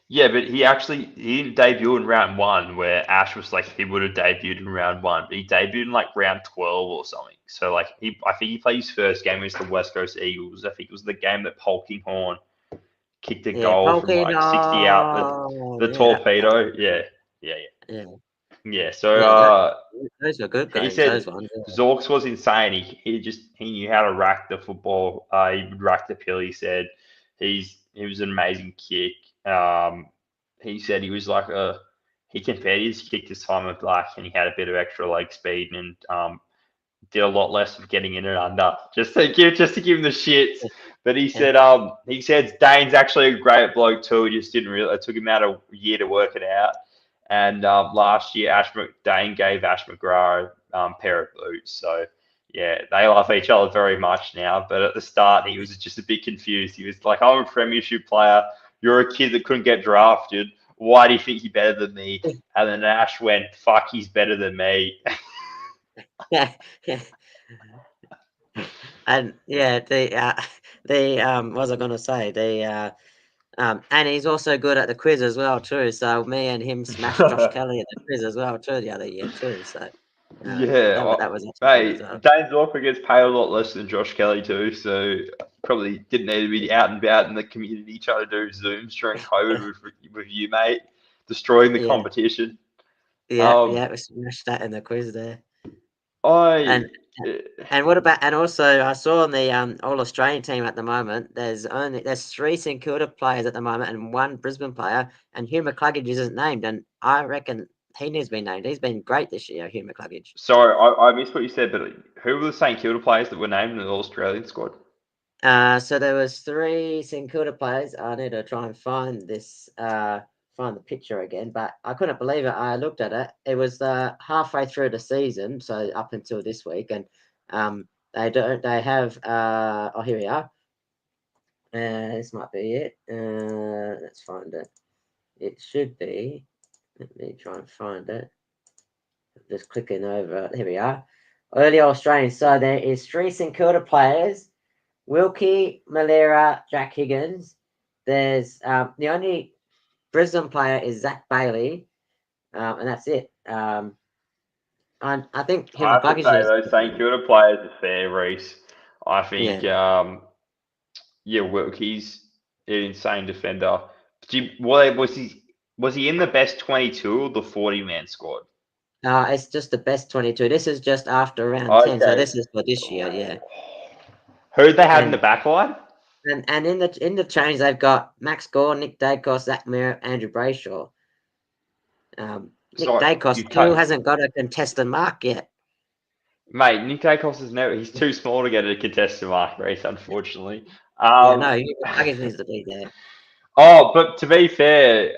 yeah, but he didn't debut in round one where Ash was like he would have debuted in round one, but he debuted in like round 12 or something. So like I think he played his first game against the West Coast Eagles. I think it was the game that Polkinghorne kicked a yeah. goal from like 60 out Polkadot. the Yeah, that torpedo. Yeah, yeah, yeah, yeah. So yeah. Those were good he games. said Those ones. Zorks was insane. He knew how to rack the football. He would rack the pill. He said he was an amazing kick. He said he was like he compared his kick to Simon Black, and he had a bit of extra leg speed and did a lot less of getting in and under just to give him the shits. But Yeah. he said Dane's actually a great bloke too. He just didn't really. It took him about a year to work it out. And last year, Dane gave Ash McGrath a pair of boots. So yeah, they love each other very much now. But at the start, he was just a bit confused. He was like, "I'm a premiership player. You're a kid that couldn't get drafted. Why do you think you're better than me?" And then Ash went, "Fuck, he's better than me." Yeah. And yeah, what was I gonna say? And he's also good at the quiz as well too. So me and him smashed Josh Kelly at the quiz as well too the other year too. So Yeah, that was actually good as mate, well. Dane Zorko gets paid a lot less than Josh Kelly too, so probably didn't need to be out and about in the community trying to do Zooms during COVID with you, mate, destroying the Yeah, competition. yeah, Um, we smashed that in the quiz there. I And and what about, and also I saw on the All Australian team at the moment, there's three St Kilda players at the moment and one Brisbane player, and Hugh McCluggage isn't named, and I reckon he needs to be named. He's been great this year, Hugh McCluggage. sorry, I missed what you said, but who were the St Kilda players that were named in the All Australian squad? So there was three St Kilda players. I need to try and find find the picture again, but I couldn't believe it. I looked at it. It was halfway through the season, so up until this week, and they have oh, here we are. This might be it. Let's find it. It should be. Let me try and find it. Just clicking over. Here we are. Early Australian. So there is three St Kilda players: Wilkie, Malera, Jack Higgins. There's the only Brisbane player is Zach Bailey, and that's it. I think Hugh I have to McCluggage say needs. those St Kilda players are fair, Reece. I Yeah. think, yeah, Wilkie's an insane defender. Was he in the best 22 or the 40-man squad? It's just the best 22. This is just after round 10, so Okay. this is for this year. Yeah. Who'd they have in the And back line? and in the change they've got Max Gore, Nick Dacos, Zach Merritt, Andrew Brayshaw. Nick Sorry, Dacos you still cut. hasn't got a contested mark yet. Mate, Nick Dacos is never. He's too small to get a contested mark race, unfortunately. Yeah, no, Um, Hugh McCluggage needs to be there. oh, but to be fair,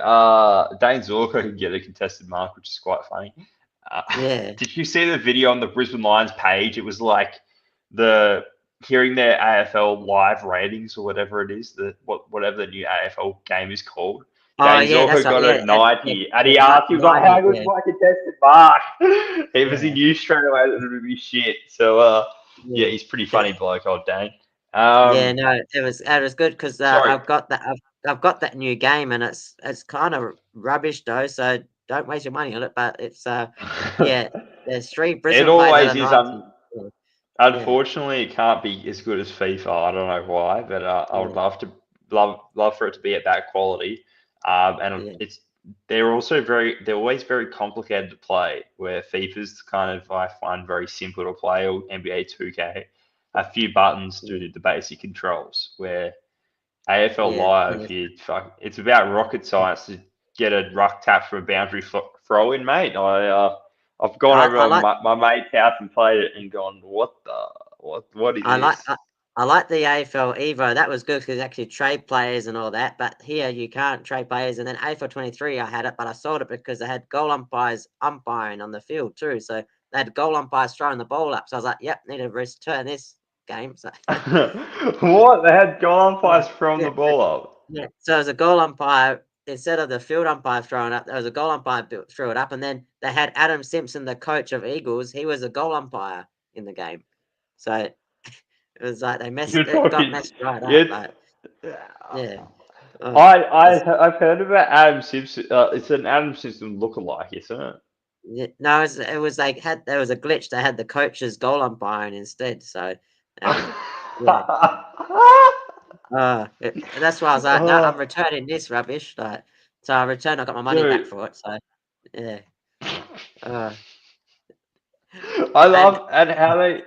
Dane Zorko can get a contested mark, which is quite funny. Uh, Yeah. did you see the video on the Brisbane Lions page? It was like the hearing their AFL live ratings or whatever it is, whatever the new AFL game is called. Oh, Dane yeah, that's Zorko right. got Yeah, a yeah, 90, and yeah, he asked, he was like, 90, "How good's yeah, my contested mark?" He was, he yeah, knew straight away that it would be shit. So, yeah, yeah. he's pretty funny bloke, old Dane. Yeah, no, it was good because Sorry. I've got that new game and it's kind of rubbish though, so don't waste your money on it. But it's yeah, there's three It Brisbane players that always are is. 90. Yeah, Unfortunately, it can't be as good as FIFA. I don't know why, but I would yeah, love for it to be at that quality. And yeah, they're always very complicated to play. Where FIFA's kind of I find very simple to play, or NBA 2K, a few buttons yeah, do the basic controls. Where AFL yeah, Live, it's about rocket science to get a ruck tap from a boundary throw in, mate. I've gone over I to like my mate's house and played it and gone, what is I like this? I, I like the AFL Evo. That was good because actually trade players and all that. But here you can't trade players. And then AFL 23, I had it, but I sold it because they had goal umpires umpiring on the field too. So they had goal umpires throwing the ball up. So I was like, yep, need to return this game. So What? They had goal yeah, umpires from yeah, the ball up. yeah. So it was a goal umpire instead of the field umpire throwing up. There was a goal umpire threw it up, and then they had Adam Simpson, the coach of Eagles. He was a goal umpire in the game. So it was like You're it got talking. messed right up. It's, But yeah, oh, I've heard about Adam Simpson. It's an Adam Simpson lookalike, isn't it? yeah, no, it was like there was a glitch. They had the coaches goal umpiring instead. So yeah, that's why I was like, no, I'm Oh, returning this rubbish. Like, so I returned. I got my money back dude. for it. So yeah, uh, I and love and how they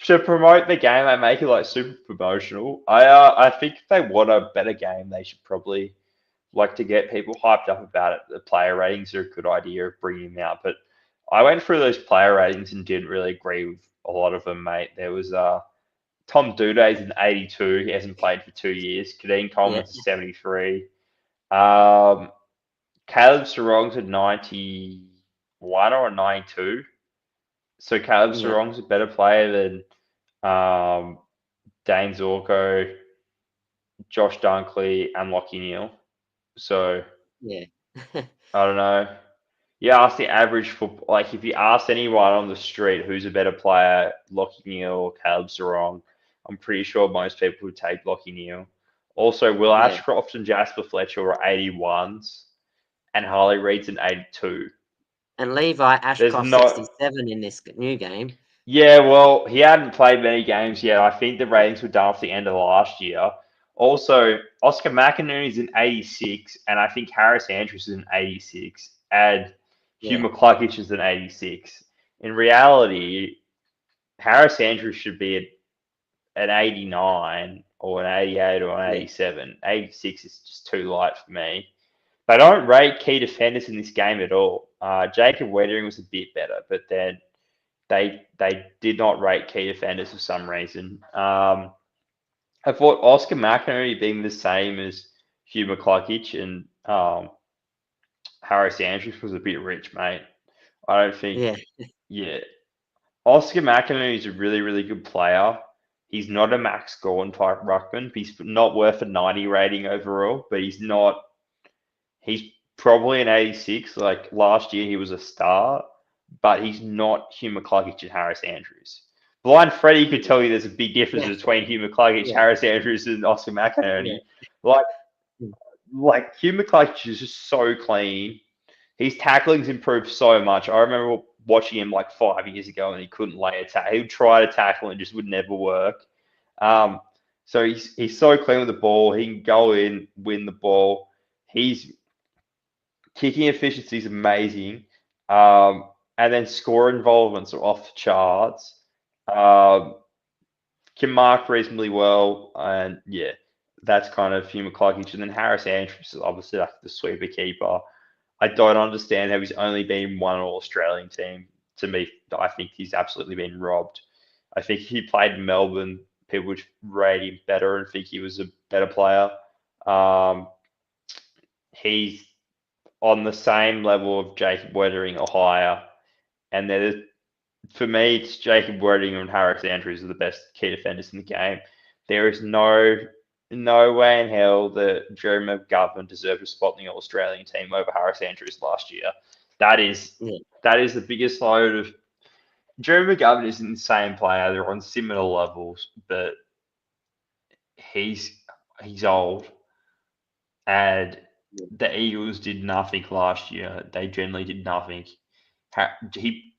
to promote the game. They make it like super promotional. I think if they want a better game, they should probably like to get people hyped up about it. The player ratings are a good idea of bringing them out, but I went through those player ratings and didn't really agree with a lot of them, mate. There was Tom Duday's an 82. He hasn't played for 2 years. Kadeem Yeah, Coleman's a 73. Um, Caleb Sarong's a 91 or a 92. So Caleb yeah, Sarong's a better player than Dane Zorko, Josh Dunkley, and Lockie Neal. So yeah. I don't know. You ask the average football, like if you asked anyone on the street who's a better player, Lockie Neal or Caleb Sarong, I'm pretty sure most people would take Lockie Neal. Also, Will Yeah. Ashcroft and Jasper Fletcher are 81s, and Harley Reid's an 82. And Levi There's Ashcroft no, 67 in this new game. yeah, well, he hadn't played many games yet. I think the ratings were done at the end of last year. Also, Oscar McInerney's an 86, and I think Harris Andrews is an 86, and Hugh Yeah, McCluggage is an 86. In reality, Harris Andrews should be an 89 or an 88 or an yeah, 87. 86 is just too light for me. They don't rate key defenders in this game at all. Jacob Weddering was a bit better, but then they did not rate key defenders for some reason. I thought Oscar McInerney being the same as Hugh McCluggage and Harris Andrews was a bit rich, mate. I don't think, yeah, yeah. Oscar McInerney is a really, really good player. He's not a Max Gorn type ruckman. He's not worth a 90 rating overall, but he's not. He's probably an 86. Like last year, he was a star, but he's not Hugh McCluggage and Harris Andrews. Blind Freddie could tell you there's a big difference yeah, between Hugh McCluggage, yeah, Harris Andrews, and Oscar yeah, McInerney. Like, mm, like Hugh McCluggage is just so clean. His tackling's improved so much. I remember watching him like 5 years ago, and he couldn't lay a tackle. He would try to tackle and it just would never work. Um, so he's so clean with the ball. He can go in, win the ball. His kicking efficiency is amazing, and then score involvements are off the charts. Um, can mark reasonably well, and yeah, that's kind of Hugh McCluggage. And then Harris Andrews is obviously like the sweeper keeper. I don't understand how he's only been one All Australian team. To me, I think he's absolutely been robbed. I think if he played in Melbourne, people would rate him better and think he was a better player. Um, he's on the same level of Jacob Weddering or higher, and for me, it's Jacob Wedding and Harris Andrews are the best key defenders in the game. There is no way in hell that Jeremy McGovern deserved a spot in the All-Australian team over Harris Andrews last year. That is yeah, that is the biggest load of Jeremy McGovern is an insane player. They're on similar levels, but he's he's old, and yeah. the Eagles did nothing last year. They generally did nothing.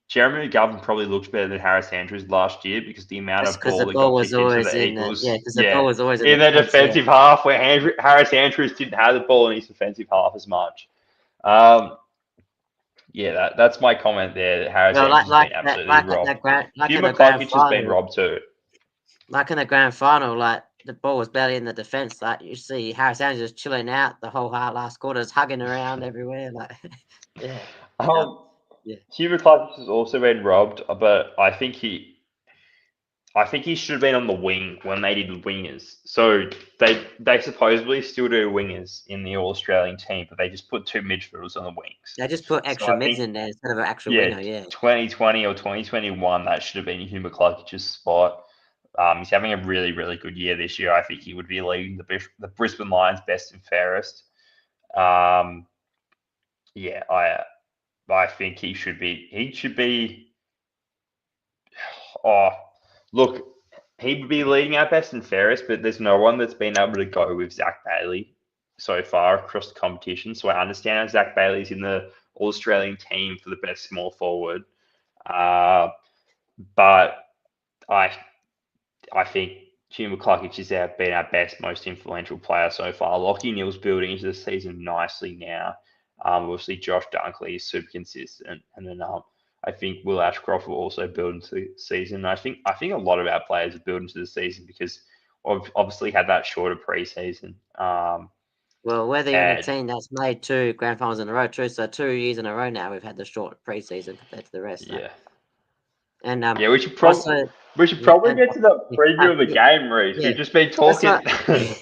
Jeremy McGovern probably looked better than Harris Andrews last year because the amount That's of because ball the that ball got was kicked into always the in the Eagles, because the yeah, ball was always in the in their defense. Yeah, defensive half where Harris Andrews didn't have the ball in his defensive half as much. Um, yeah, that's my comment there. That Harris well, Andrews has been that, absolutely robbed. like Hugh in the grand McCluggage has been final, robbed too. like in the grand final, like the ball was barely in the defense. Like you see Harris Andrews just chilling out the whole last quarter, just hugging around everywhere. Like, yeah, Um, yeah, Hugh McCluggage has also been robbed, but I think he should have been on the wing when they did wingers. So they supposedly still do wingers in the All Australian team, but they just put two midfielders on the wings. they just put So extra I mids think in there instead of an actual yeah, winger. Yeah, 2020 or 2021 that should have been Hugh McCluggage's spot. He's having a really really good year this year. I think he would be leading the Brisbane Lions best and fairest. Um, yeah, I think he should be. Oh, look, he would be leading our best and fairest, but there's no one that's been able to go with Zach Bailey so far across the competition. So I understand Zach Bailey's in the All Australian team for the best small forward, uh, but I I think Hugh McCluggage has been our best, most influential player so far. Lockie Neal's building into the season nicely now. Obviously, Josh Dunkley is super consistent, and then I think Will Ashcroft will also build into the season. I think a lot of our players have built into the season because we've obviously had that shorter preseason. well, we're the only And team that's made two grand finals in a row too. So 2 years in a row now we've had the short preseason compared to the rest. Like, yeah, And Yeah, also, we should yeah, probably and get to the preview of the yeah, game, Reece. yeah. We've just been That's what talking.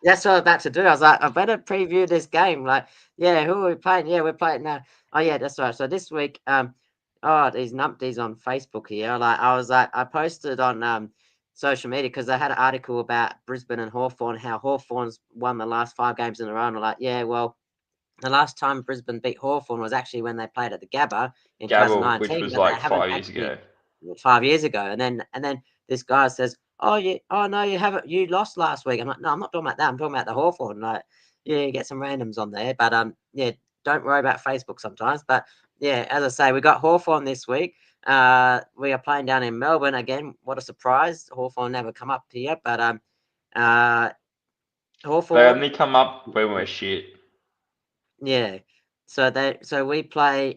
that's what I was about to do. I was like, I better preview this game. Like, yeah, who are we playing? Yeah, we're playing now. Oh yeah, that's right. So this week, oh, these numpties on Facebook here. Like, I posted on social media because I had an article about Brisbane and Hawthorn, how Hawthorn's won the last 5 games in a row. And I'm like, yeah, well, the last time Brisbane beat Hawthorn was actually when they played at the Gabba in Gabble, which 2019, was but they like haven't 5 years actually ago. 5 years ago. And then this guy says, "Oh, oh no, you haven't. You lost last week." I'm like, "No, I'm not talking about that. I'm talking about the Hawthorn." Like, yeah, you get some randoms on there, but yeah, don't worry about Facebook sometimes. But yeah, as I say, we got Hawthorn this week. We are playing down in Melbourne again. What a surprise! Hawthorn never come up here, but uh, They Hawthorn. only come up when we're shit. Yeah. So we play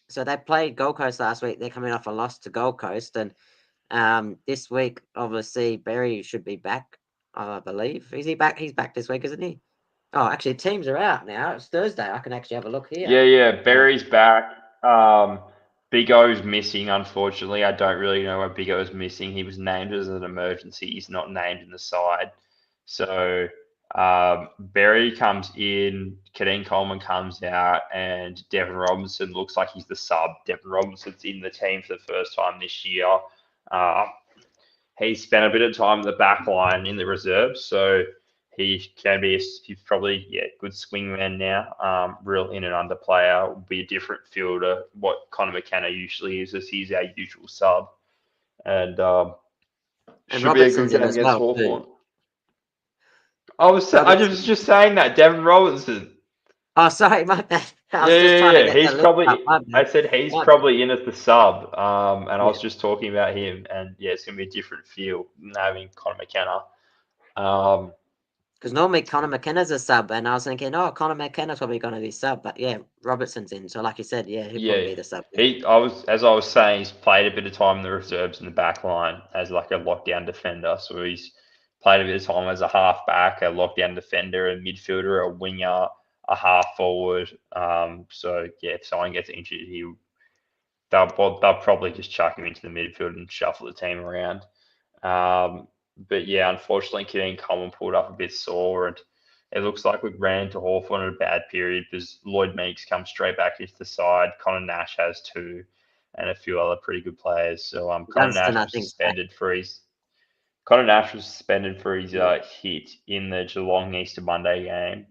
so they played Gold Coast last week. They're coming off a loss to Gold Coast, and this week obviously Berry should be back, I believe. Is he back? He's back this week, isn't he? Oh, actually teams are out now. It's Thursday. I can actually have a look here. Yeah. Uh, Berry's back. Big O's missing, unfortunately. I don't really know why Big O's missing. He was named as an emergency. He's not named in the side. So Berry comes in, Kadeem Coleman comes out, and Devon Robinson looks like he's the sub. Devon Robinson's in the team for the first time this year. Uh, he spent a bit of time in the back line in the reserves, so he can be he's probably good swingman now. Real in and under player, will be a different fielder. What Connor McKenna usually is, as he's our usual sub, and and should be a good Robertson's in game as against well too. Hawthorn. I was Robertson. just saying that Devon Robinson. Oh, sorry, my bad. I was just trying to Yeah. get the He's list up. probably. My I bad. said he's My bad. probably in as the sub. And I Yeah. was just talking about him, and yeah, it's gonna be a different feel than having Connor McKenna. Um, Because normally Connor McKenna's a sub, and I was thinking, oh, Connor McKenna's probably going to be sub, but yeah, Robertson's in. So, like you said, yeah, he'll probably Yeah, be the sub. Yeah. as I was saying, he's played a bit of time in the reserves in the back line as like a lockdown defender. So he's played a bit of time as a halfback, a lockdown defender, a midfielder, a winger, a half forward. So yeah, if someone gets injured, they'll probably just chuck him into the midfield and shuffle the team around. But yeah, unfortunately, Kadeem Coleman pulled up a bit sore, and it looks like we ran into Hawthorn at a bad period because Lloyd Meeks comes straight back into the side. Connor Nash has two, and a few other pretty good players. So Gunston, I think, is back. Connor Nash was suspended for his hit in the Geelong Easter Monday game,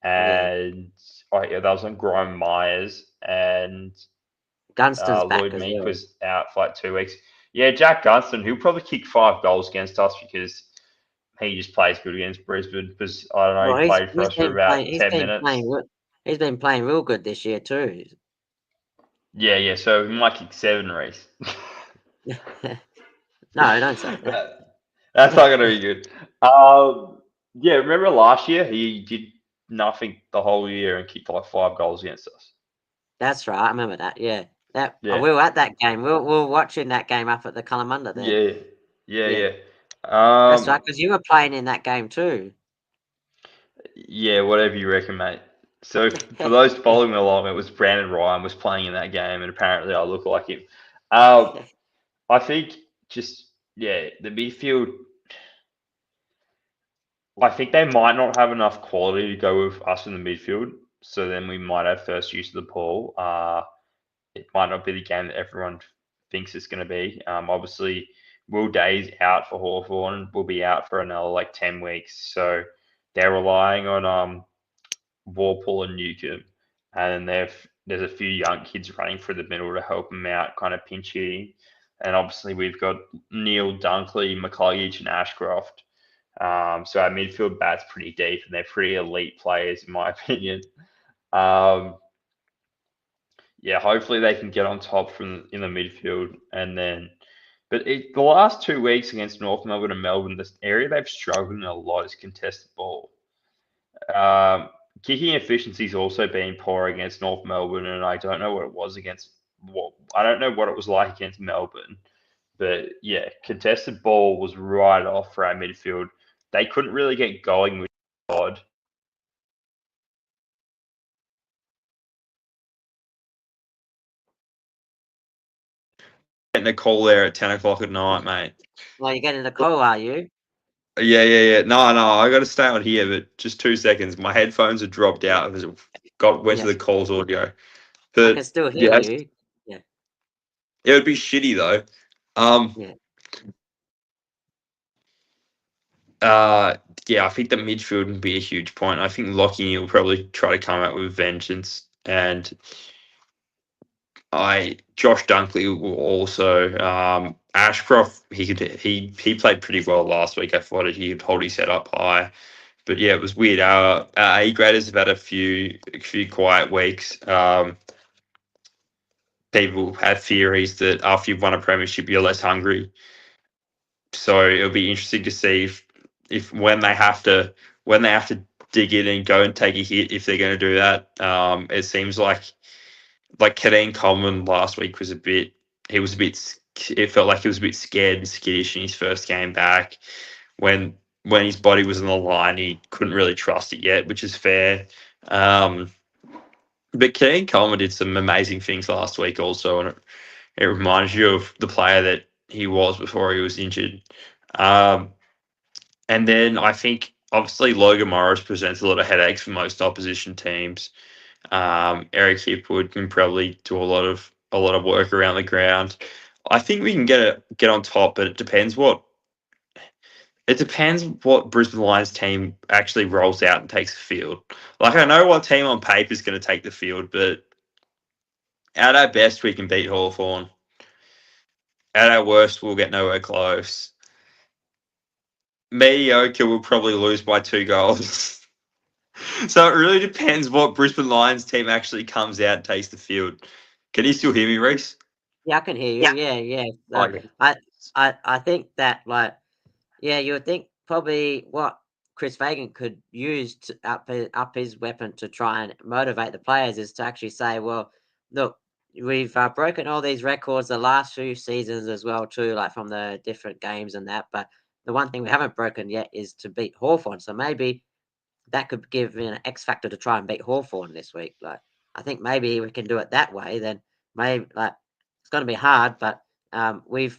Yeah. and that was on Grime Myers, and Gunston's back Lloyd as Meek well. was out for like 2 weeks. Yeah, Jack Gunston, he'll probably kick 5 goals against us because he just plays good against Brisbane. Because I don't know, Well, he played for us for about he's 10 been minutes. he's been playing real good this year too. Yeah. So he might kick 7, Reece. No, don't say That's not going to that. be good. Yeah, remember last year he did nothing the whole year and kicked like 5 goals against us. That's right. I remember that. Yeah, that Yeah, we were at that game. We were watching that game up at the Kalamunda there. yeah, yeah, Yeah, yeah. that's right. Um, Because you were playing in that game too. Yeah, whatever you reckon, mate. So for those following along, it was Brandon Ryan was playing in that game, and apparently I look like him. Uh, I think the midfield. I think they might not have enough quality to go with us in the midfield, so then we might have first use of the ball. It might not be the game that everyone thinks it's going to be. Obviously, Will Day's out for Hawthorn, will be out for another like 10 weeks, so they're relying on Walpole and Newcomb, and then there's a few young kids running through the middle to help them out, kind of pinch hitting. And obviously we've got Neil Dunkley, McCluggage, and Ashcroft. So our midfield bat's pretty deep, and they're pretty elite players in my opinion. Um, yeah, hopefully they can get on top from in the midfield, and then. But the last 2 weeks against North Melbourne and Melbourne, this area they've struggled in a lot is contested ball. Um, Kicking efficiency's also been poor against North Melbourne, and I don't know what it was against I don't know what it was like against Melbourne, but yeah, contested ball was right off for our midfield. They couldn't really get going with God. getting a call there at 10 o'clock at night, mate. Well, you're getting the call, are you? Yeah. No, I got to stay on here, but just 2 seconds. My headphones have dropped out because it went to Yeah, the calls audio. I can But still hear yeah, you. Yeah, it would be shitty though. Um, yeah. uh, yeah, I think the midfield would be a huge point. I think Lockie will probably try to come out with vengeance, and Josh Dunkley will also Ashcroft. He played pretty well last week. I thought he'd hold his head up high. But yeah, it was weird. Our A graders have had a few quiet weeks. People have theories that after you've won a premiership, you're less hungry. So it'll be interesting to see if when they have to dig in and go and take a hit, if they're going to do that. It seems like Kadeem Coleman last week was a bit. He was a bit. It felt like he was a bit scared and skittish in his first game back. When his body was on the line, he couldn't really trust it yet, which is fair. Um, but Kadeem Coleman did some amazing things last week also, and it reminds you of the player that he was before he was injured. Um, and then I think obviously Logan Morris presents a lot of headaches for most opposition teams. Eric Hipwood can probably do a lot of work around the ground. I think we can get on top, but it depends what Brisbane Lions team actually rolls out and takes the field. Like I know what team on paper is going to take the field, but at our best we can beat Hawthorn. At our worst, we'll get nowhere close. Mediocre, we'll probably lose by 2 goals. So it really depends what Brisbane Lions team actually comes out and takes the field. Can you still hear me, Reece? Yeah, I can hear you. Yeah. Yeah, yeah. Oh, So yeah. I think that like, yeah, you would think probably what Chris Fagan could use to up his weapon to try and motivate the players is to actually say, well, look, we've broken all these records the last few seasons as well too, like from the different games and that. But the one thing we haven't broken yet is to beat Hawthorn. So maybe that could give an X factor to try and beat Hawthorn this week. Like I think maybe we can do it that way. Then maybe like it's going to be hard, but we've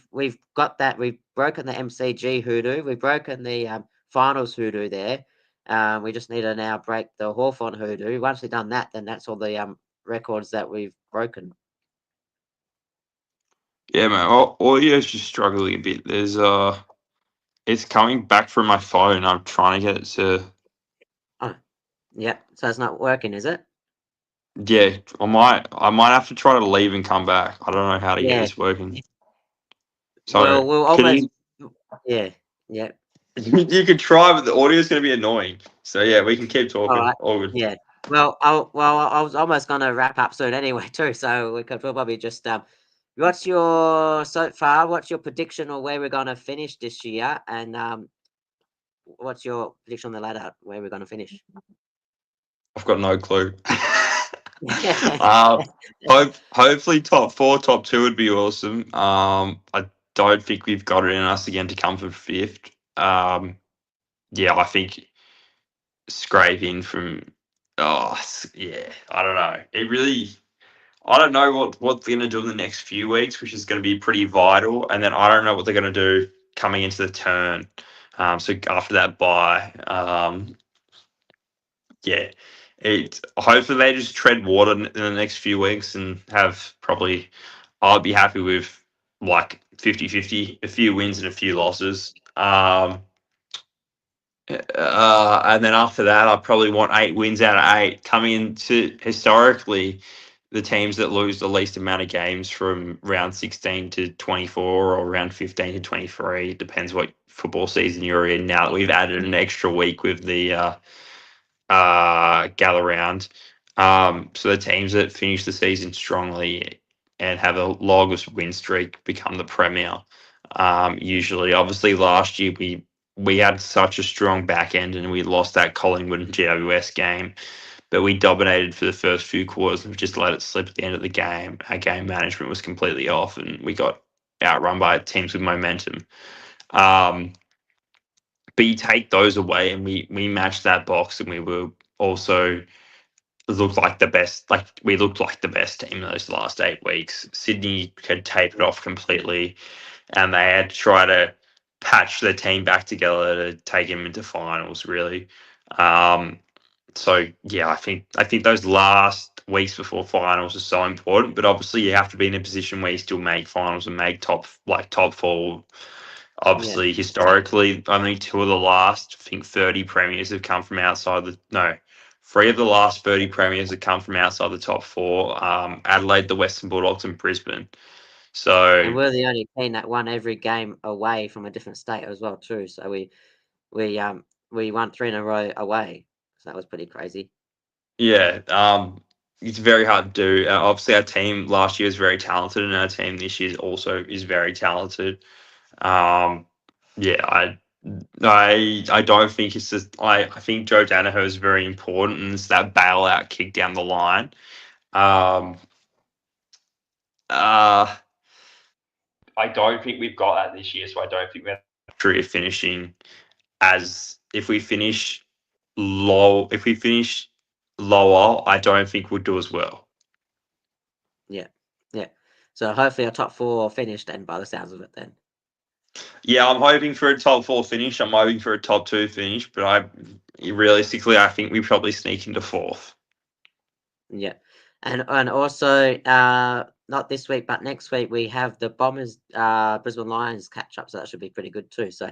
got that. We've broken the MCG hoodoo. We've broken the finals hoodoo there. We just need to now break the Hawthorn hoodoo. Once we've done that, then that's all the records that we've broken. Yeah, man. Audio's just struggling a bit. There's it's coming back from my phone. I'm trying to get it to. Oh, yeah. So it's not working, is it? Yeah, I might have to try to leave and come back. I don't know how to get Yeah. this working. So Well, we'll can almost. you? Yeah. Yeah. You could try, but the audio's going to be annoying. So yeah, we can keep All talking. right. All good. Yeah. I was almost gonna wrap up soon anyway too, so we could probably just what's your so far? What's your prediction or where we're gonna finish this year? And what's your prediction on the ladder where we're gonna finish? I've got no clue. um, hopefully top four, top two would be awesome. I don't think we've got it in us again to come for fifth. Yeah, I think scraping from. Yeah, I don't know. It really. I don't know what they're going to do in the next few weeks, which is going to be pretty vital. And then I don't know what they're going to do coming into the turn. So after that bye, yeah, hopefully they just tread water in the next few weeks and have probably. I'd be happy with like 50-50, a few wins and a few losses. And then after that, I probably want 8 wins out of 8 coming into historically the teams that lose the least amount of games from round 16 to 24 or round 15 to 23. It depends what football season you're in now that we've added an extra week with the gather round. So the teams that finish the season strongly and have a longest win streak become the premier. Usually, obviously, last year we had such a strong back end and we lost that Collingwood and GWS game, but we dominated for the first few quarters and just let it slip at the end of the game. Our game management was completely off and we got outrun by teams with momentum. But you take those away and we matched that box and we were also looked like the best. Like we looked like the best team those last 8 weeks. Sydney had tapered off completely, and they had to try to patch the team back together to take him into finals. Really, so yeah, I think those last weeks before finals are so important. But obviously, you have to be in a position where you still make finals and make top four. Yeah. Obviously, historically, only two of the last, I think, 30 premiers have come from outside the no. Three of the last 30 premiers have come from outside the top four. Adelaide, the Western Bulldogs, and Brisbane. And So we're the only team that won every game away from a different state as well too. So we won 3 in a row away. So that was pretty crazy. yeah, it's very hard to do. Obviously, our team last year was very talented, and our team this year also is very talented. Um, yeah, I don't think it's just. I think Joe Danaher is very important, and it's that bailout kick down the line. Um, uh, I don't think we've got that this year, so I don't think we're career finishing as if we finish low. If we finish lower, I don't think we'll do as well. Yeah. Yeah. So hopefully our top 4 are finished then by the sounds of it then. Yeah, I'm hoping for a top four finish. I'm hoping for a top two finish, but realistically, I think we probably sneak into fourth. Yeah. And also not this week but next week we have the Bombers Brisbane Lions catch up, so that should be pretty good too. So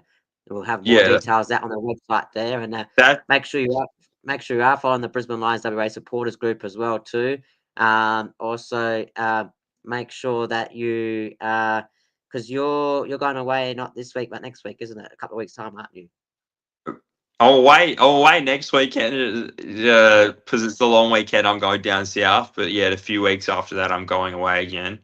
we'll have more Yeah, details out on the website there, and that make sure you are following the Brisbane Lions WA supporters group as well too. Also make sure that you because you're going away not this week but next week, isn't it? A couple of weeks time, aren't you? I'll away next weekend because it's the long weekend. I'm going down south, but yeah, a few weeks after that, I'm going away again.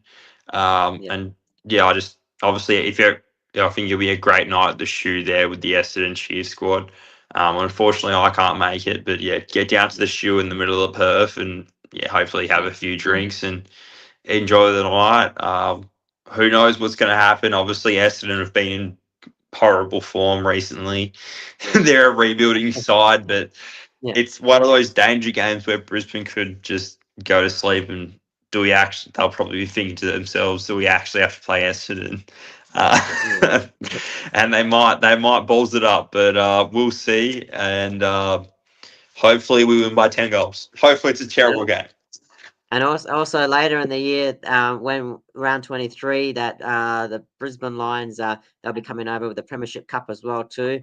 Yeah. And yeah, I just obviously if you're, I think it'll be a great night at the shoe there with the Essendon cheer squad. Unfortunately, I can't make it, but yeah, get down to the shoe in the middle of Perth, and yeah, hopefully have a few drinks and enjoy the night. Who knows what's going to happen? Obviously, Essendon have been in horrible form recently. Yeah. They're a rebuilding side, but Yeah. it's one of those danger games where Brisbane could just go to sleep and do we actually? They'll probably be thinking to themselves, do we actually have to play Essendon? Yeah. And they might balls it up, but we'll see. And hopefully we win by 10 goals. Hopefully it's a terrible game. And also later in the year, when round 23, that the Brisbane Lions they'll be coming over with the Premiership Cup as well too.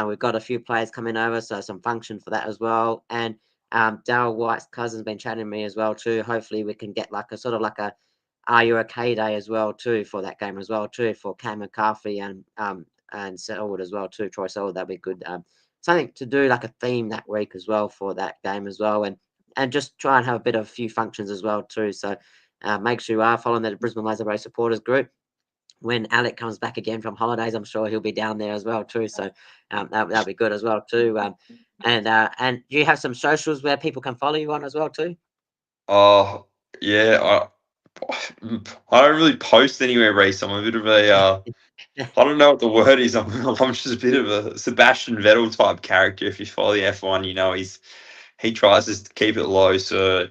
We've got a few players coming over, so some function for that as well. And Darryl White's cousin's been chatting to me as well too. Hopefully we can get like a sort of like a Are You Okay Day as well too for that game as well too for Cam McCarthy and Selwood as well too. Troy Selwood, that'd be good. Something to do like a theme that week as well for that game as well. And just try and have a bit of a few functions as well too. So make sure you are following the Brisbane Lions WA supporters group. When Aleck comes back again from holidays, I'm sure he'll be down there as well too. So that'll be good as well too. And do you have some socials where people can follow you on as well too? Oh yeah, I don't really post anywhere, Reece. I'm a bit of a I don't know what the word is. I'm just a bit of a Sebastian Vettel type character. If you follow the F1, you know he tries to keep it low. So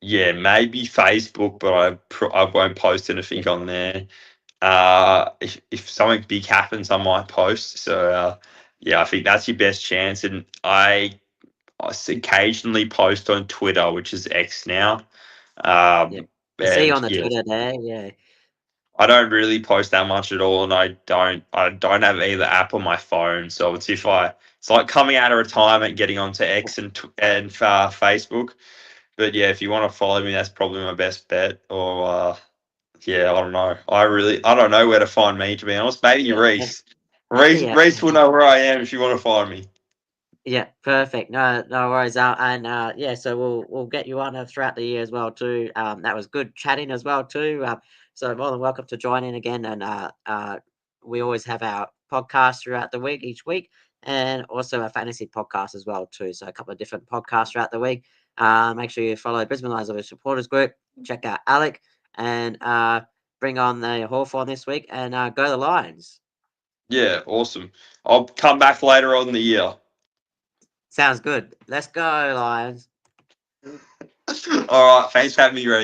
yeah, maybe Facebook, but I won't post anything on there. If something big happens, I might post. So yeah, I think that's your best chance. And I occasionally post on Twitter, which is X now. Yeah. Um, I see you and on the yeah, Twitter there. Yeah. I don't really post that much at all, and I don't have either app on my phone. So it's like coming out of retirement, getting onto X and Facebook. But yeah, if you want to follow me, that's probably my best bet. Or yeah, I don't know. I don't know where to find me, to be honest. Maybe Yeah. Reece. Reece Yeah. Reece will know where I am if you want to find me. Yeah, perfect. No worries. And yeah, so we'll get you on throughout the year as well too. That was good chatting as well too. So more than welcome to join in again. And we always have our podcast throughout the week, each week, and also a fantasy podcast as well too. So a couple of different podcasts throughout the week. Make sure you follow Brisbane Lions of supporters group. Check out Aleck and bring on the Hawthorn this week and go the Lions. Yeah, awesome. I'll come back later on in the year. Sounds good. Let's go, Lions. All right, thanks for having me, Ray.